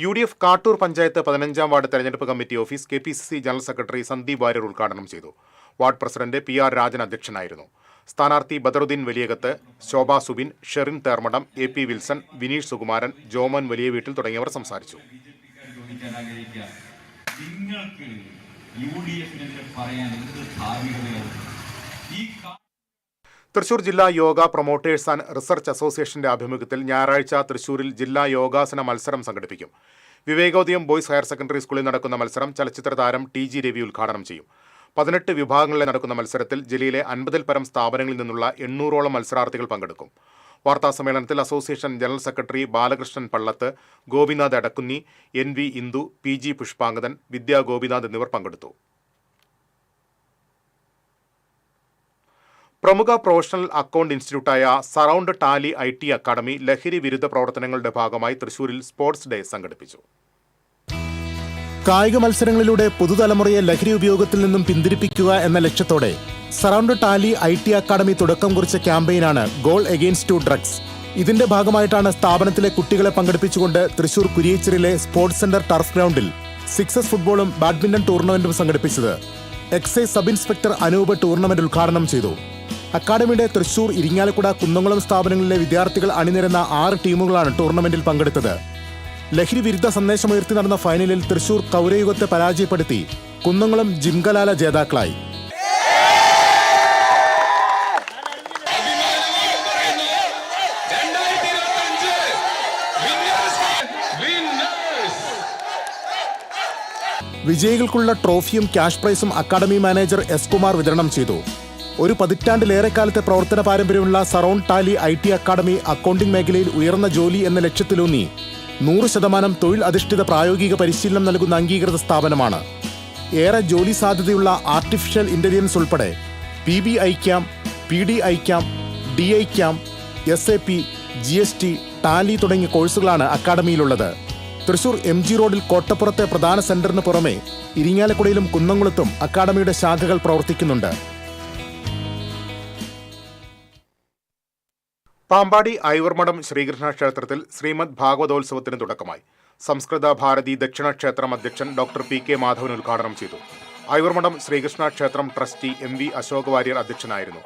UDF കാട്ടൂർ പഞ്ചായത്ത് 15ാം വാർഡ് തെരഞ്ഞെടുപ്പ് committee office KPCC general secretary Sandeep Warrier ഉദ്ഘാടനം ചെയ്തു. വാർഡ് പ്രസിഡന്റ് PR രാജൻ അധ്യക്ഷനായിരുന്നു. സ്ഥാനാർത്ഥി ബദറുദ്ദീൻ വലിയകത്ത്, ശോഭ സുബിൻ, ഷെറിൻ തേർമടം, AP വിൽസൺ, വിനീഷ് സുകുമാരൻ, ജോമൻ വലിയ വീട്ടിൽ തുടങ്ങിയവർ സംസാരിച്ചു. തൃശൂർ ജില്ലാ യോഗ പ്രൊമോട്ടേഴ്സ് ആൻഡ് റിസർച്ച് അസോസിയേഷന്റെ ആഭിമുഖ്യത്തിൽ ഞായറാഴ്ച തൃശൂരിൽ ജില്ലാ യോഗാസന മത്സരം സംഘടിപ്പിക്കും. വിവേകോദയം ബോയ്സ് ഹയർ സെക്കൻഡറി സ്കൂളിൽ നടക്കുന്ന മത്സരം ചലച്ചിത്ര താരം TG രവി ഉദ്ഘാടനം ചെയ്യും. 18 വിഭാഗങ്ങളിൽ നടക്കുന്ന മത്സരത്തിൽ ജില്ലയിലെ 50-ൽ പരം സ്ഥാപനങ്ങളിൽ നിന്നുള്ള 800ഓളം മത്സരാർത്ഥികൾ പങ്കെടുക്കും. വാർത്താസമ്മേളനത്തിൽ association general secretary Balakrishnan Pallath, Gopinath Edakkunni, NV Indu, PG Pushpangadan, Vidya Gopinath എന്നിവർ പങ്കെടുത്തു. പ്രമുഖ പ്രൊഫഷണൽ അക്കൗണ്ട് ഇൻസ്റ്റിറ്റ്യൂട്ടായ സറൗണ്ട് ടാലി IT അക്കാദമി ലഹരി വിരുദ്ധ പ്രവർത്തനങ്ങളുടെ ഭാഗമായി തൃശൂരിൽ സ്പോർട്സ് ഡേ സംഘടിപ്പിച്ചു. കായിക മത്സരങ്ങളിലൂടെ പുതുതലമുറയെ ലഹരി ഉപയോഗത്തിൽ നിന്നും പിന്തിരിപ്പിക്കുക എന്ന ലക്ഷ്യത്തോടെ സറൗണ്ട് ടാലി IT അക്കാദമി തുടക്കം കുറിച്ച ക്യാമ്പയിനാണ് ഗോൾ എഗെയിൻസ്റ്റ് ടു ഡ്രഗ്സ്. ഇതിന്റെ ഭാഗമായിട്ടാണ് സ്ഥാപനത്തിലെ കുട്ടികളെ പങ്കെടുപ്പിച്ചുകൊണ്ട് തൃശൂർ കുരിയച്ചിറിലെ സ്പോർട്സ് സെന്റർ ടർഫ് ഗ്രൗണ്ടിൽ സിക്സസ് ഫുട്ബോളും ബാഡ്മിന്റൺ ടൂർണമെന്റും സംഘടിപ്പിച്ചത്. Excise sub inspector Anoop tournament ഉദ്ഘാടനം ചെയ്തു. അക്കാദമിയുടെ തൃശൂർ, ഇരിങ്ങാലക്കുട, കുന്നംകുളം സ്ഥാപനങ്ങളിലെ വിദ്യാർത്ഥികൾ അണിനിരന്ന 6 ടീമുകളാണ് ടൂർണമെന്റിൽ പങ്കെടുത്തത്. ലഹരി വിരുദ്ധ സന്ദേശമുയർത്തി നടന്ന ഫൈനലിൽ തൃശൂർ കൗരയുഗത്തെ പരാജയപ്പെടുത്തി കുന്നംകുളം ജിംകലാല ജേതാക്കളായി. വിജയികൾക്കുള്ള ട്രോഫിയും ക്യാഷ് പ്രൈസും അക്കാദമി മാനേജർ S. കുമാർ വിതരണം ചെയ്തു. ഒരു പതിറ്റാണ്ടിലേറെക്കാലത്തെ പ്രവർത്തന പാരമ്പര്യമുള്ള Surround Tally IT academy accounting മേഖലയിൽ ഉയർന്ന ജോലി എന്ന ലക്ഷ്യത്തിലൂന്നി 100% തൊഴിൽ അധിഷ്ഠിത പ്രായോഗിക പരിശീലനം നൽകുന്ന അംഗീകൃത സ്ഥാപനമാണ്. ഏറെ ജോലി സാധ്യതയുള്ള ആർട്ടിഫിഷ്യൽ ഇന്റലിജൻസ് ഉൾപ്പെടെ PBI cam, PDI cam, DI cam, SAP, GST, Tally തുടങ്ങിയ കോഴ്സുകളാണ് അക്കാദമിയിലുള്ളത്. തൃശൂർ MG റോഡിൽ കോട്ടപ്പുറത്തെ പ്രധാന സെന്ററിന് പുറമെ ഇരിങ്ങാലക്കുടയിലും കുന്നംകുളത്തും അക്കാദമിയുടെ ശാഖകൾ പ്രവർത്തിക്കുന്നുണ്ട്. പാമ്പാടി ഐവർമഠം ശ്രീകൃഷ്ണ ക്ഷേത്രത്തിൽ ശ്രീമദ് ഭാഗവതോത്സവത്തിന് തുടക്കമായി. സംസ്കൃത ഭാരതി ദക്ഷിണ ക്ഷേത്രം അധ്യക്ഷൻ ഡോക്ടർ PK മാധവൻ ഉദ്ഘാടനം ചെയ്തു. ഐവർമഠം ശ്രീകൃഷ്ണ ക്ഷേത്രം ട്രസ്റ്റി MV അശോക് വാര്യർ അധ്യക്ഷനായിരുന്നു.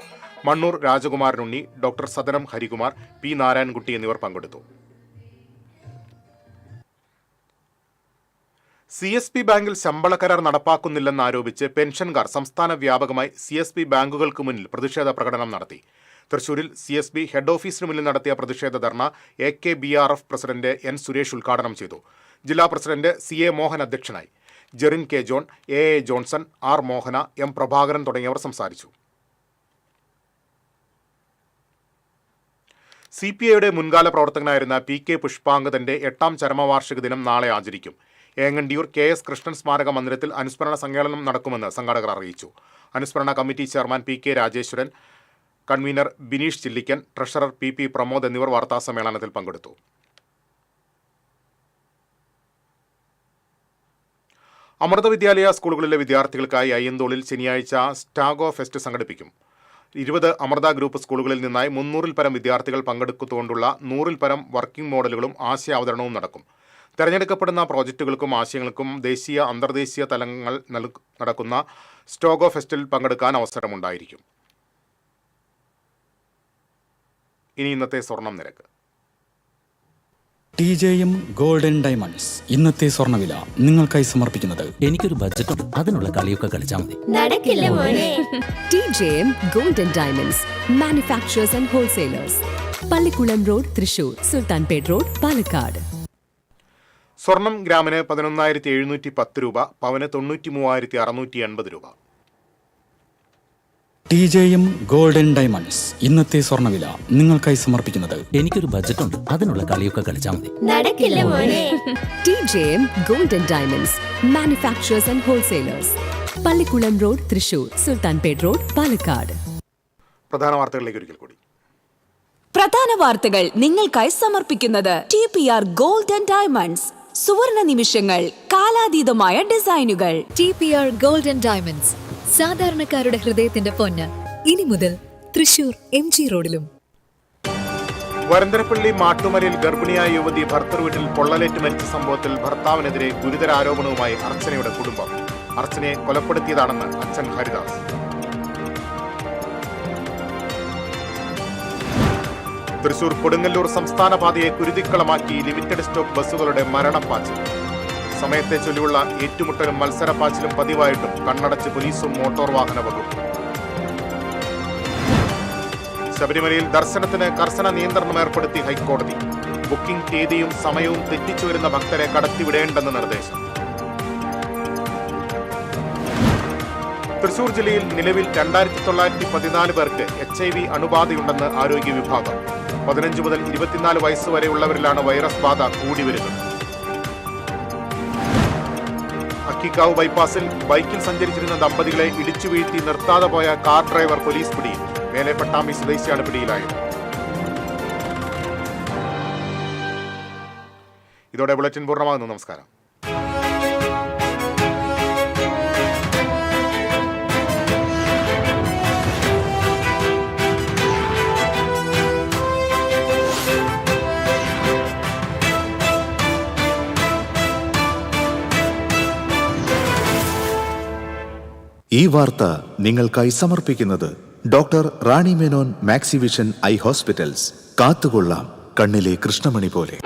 മണ്ണൂർ രാജകുമാരനുണ്ണി, ഡോക്ടർ സദനം ഹരികുമാർ, P. നാരായൺകുട്ടി എന്നിവർ പങ്കെടുത്തു. CSB ബാങ്കിൽ ശമ്പള കരാർ നടപ്പാക്കുന്നില്ലെന്നാരോപിച്ച് പെൻഷൻകാർ സംസ്ഥാന വ്യാപകമായി CSB ബാങ്കുകൾക്ക് മുന്നിൽ പ്രതിഷേധ പ്രകടനം നടത്തി. തൃശൂരിൽ CSB ഹെഡ് ഓഫീസിന് മുന്നിൽ നടത്തിയ പ്രതിഷേധ ധർണ AKBRF പ്രസിഡന്റ് N. സുരേഷ് ഉദ്ഘാടനം ചെയ്തു. ജില്ലാ പ്രസിഡന്റ് CA മോഹൻ അധ്യക്ഷനായി. Jerin K. John, AA Johnson, R. മോഹന, M. പ്രഭാകരൻ തുടങ്ങിയവർ സംസാരിച്ചു. CPIയുടെ മുൻകാല പ്രവർത്തകനായിരുന്ന PK പുഷ്പാങ്കദന്റെ 8ാം ചരമവാർഷിക ദിനം നാളെ ആചരിക്കും. ഏങ്ങണ്ടിയൂർ KS കൃഷ്ണൻ സ്മാരക മന്ദിരത്തിൽ അനുസ്മരണ സമ്മേളനം നടക്കുമെന്ന് സംഘാടകർ അറിയിച്ചു. അനുസ്മരണ committee chairman PK Rajeswaran, convener Bineesh Chillikkan, treasurer PP Pramod എന്നിവർ വാർത്താസമ്മേളനത്തിൽ പങ്കെടുത്തു. അമൃത വിദ്യാലയ സ്കൂളുകളിലെ വിദ്യാർത്ഥികൾക്കായി അയ്യന്തോളിൽ ശനിയാഴ്ച സ്റ്റാഗോ ഫെസ്റ്റ് സംഘടിപ്പിക്കും. 20 അമൃത ഗ്രൂപ്പ് സ്കൂളുകളിൽ നിന്നായി 300-ൽ പരം വിദ്യാർത്ഥികൾ പങ്കെടുത്തുകൊണ്ടുള്ള 100-ൽ പരം വർക്കിംഗ് മോഡലുകളും ആശയാവതരണവും നടക്കും. തെരഞ്ഞെടുക്കപ്പെടുന്ന പ്രോജക്റ്റുകൾക്കും ആശയങ്ങൾക്കും ദേശീയ, അന്തർദേശീയ തലങ്ങൾ നടക്കുന്ന സ്റ്റാഗോ ഫെസ്റ്റിൽ പങ്കെടുക്കാൻ അവസരമുണ്ടായിരിക്കും. ഇനി ഇന്നത്തെ സ്വർണം നിരക്ക്. TJM ഗോൾഡൻ ഡയമണ്ട്സ് ഇന്നത്തെ സ്വർണ്ണവില നിങ്ങൾക്കായി സമർപ്പിക്കുന്നത്. എനിക്കൊരു ബഡ്ജറ്റ്, അതിനുള്ള കളിയൊക്കെ കളിച്ചാൽ മതി. നടക്കില്ല മോനെ. TJM golden diamonds manufacturers and wholesalers, Pallikkulam road, Thrissur, Sultanpet road, Palakkad. സ്വർണം ഗ്രാമിന് 11,710 രൂപ, പവന് 93,680 രൂപ. TJM ഗോൾഡൻ ഡയമണ്ട്സ് ഇന്നത്തെ സ്വർണ്ണവില നിങ്ങൾക്കായി സമർപ്പിക്കുന്നത്. എനിക്കൊരു ബഡ്ജറ്റ് ഉണ്ട്, അതിനുള്ള കളിയൊക്കെ കളിച്ചാൽ മതി. നടക്കില്ല മോനെ. TJM golden diamonds manufacturers and wholesalers, Pallikkulam road, Thrissur, Sultanpet road, Palakkad. പ്രധാന വാർത്തകളിലേക്ക് ഒരിക്കൽ കൂടി. പ്രധാന വാർത്തകൾ നിങ്ങൾക്കായി സമർപ്പിക്കുന്നത് TPR ഗോൾഡൻ ഡയമണ്ട്സ്. സുവർണ നിമിഷങ്ങൾ, കാലാതീതമായ ഡിസൈനുകൾ. TPR ഗോൾഡൻ ഡയമണ്ട്സ്, സാധാരണക്കാരുടെ ഹൃദയത്തിന്റെ പൊന്ന്. ഇനി മുതൽ തൃശൂർ MG റോഡിലും. വരന്തരപ്പള്ളി മാട്ടുമലയിൽ ഗർഭിണിയായ യുവതി ഭർത്തൃ വീട്ടിൽ പൊള്ളലേറ്റ് മരിച്ച സംഭവത്തിൽ ഭർത്താവിനെതിരെ ഗുരുതര ആരോപണവുമായി അർച്ചനയുടെ കുടുംബം. അർച്ചനയെ കൊലപ്പെടുത്തിയതാണെന്ന് അച്ഛൻ ഹരിദാസ്. തൃശൂർ കൊടുങ്ങല്ലൂർ സംസ്ഥാന പാതയെ കുരുതിക്കളമാക്കി ലിമിറ്റഡ് സ്റ്റോപ്പ് ബസ്സുകളുടെ മരണപ്പാച്ചിൽ. സമയത്തെ ചൊല്ലിയുള്ള ഏറ്റുമുട്ടലും മത്സരപ്പാച്ചിലും പതിവായിട്ടും കണ്ണടച്ച് പോലീസും മോട്ടോർ വാഹന വകുപ്പും. ശബരിമലയിൽ ദർശനത്തിന് കർശന നിയന്ത്രണം ഏർപ്പെടുത്തി ഹൈക്കോടതി. ബുക്കിംഗ് തീയതിയും സമയവും തെറ്റിച്ചു വരുന്ന ഭക്തരെ കടത്തിവിടേണ്ടെന്ന് നിർദ്ദേശം. തൃശൂർ ജില്ലയിൽ നിലവിൽ 2914 പേർക്ക് HIV അണുബാധയുണ്ടെന്ന് ആരോഗ്യ വിഭാഗം. 15 മുതൽ 24 വയസ്സ് വരെയുള്ളവരിലാണ് വൈറസ് ബാധ കൂടി വരുന്നത്. അക്കിക്കാവ് ബൈപ്പാസിൽ ബൈക്കിൽ സഞ്ചരിച്ചിരുന്ന ദമ്പതികളെ ഇടിച്ചു വീഴ്ത്തി നിർത്താതെ പോയ കാർ ഡ്രൈവർ പോലീസ് പിടിയിൽ. മേലെ പട്ടാമ്പി സ്വദേശിയാണ് പിടിയിലായത്. ഇതോടെ ബുള്ളറ്റിൻ പൂർണ്ണമാകുന്നു. നമസ്കാരം. ഈ വാർത്ത നിങ്ങൾക്കായി സമർപ്പിക്കുന്നത് doctor Rani Menon Maxivision I hospitals. കാത്തുകൊള്ളാം കണ്ണിലെ കൃഷ്ണമണി പോലെ.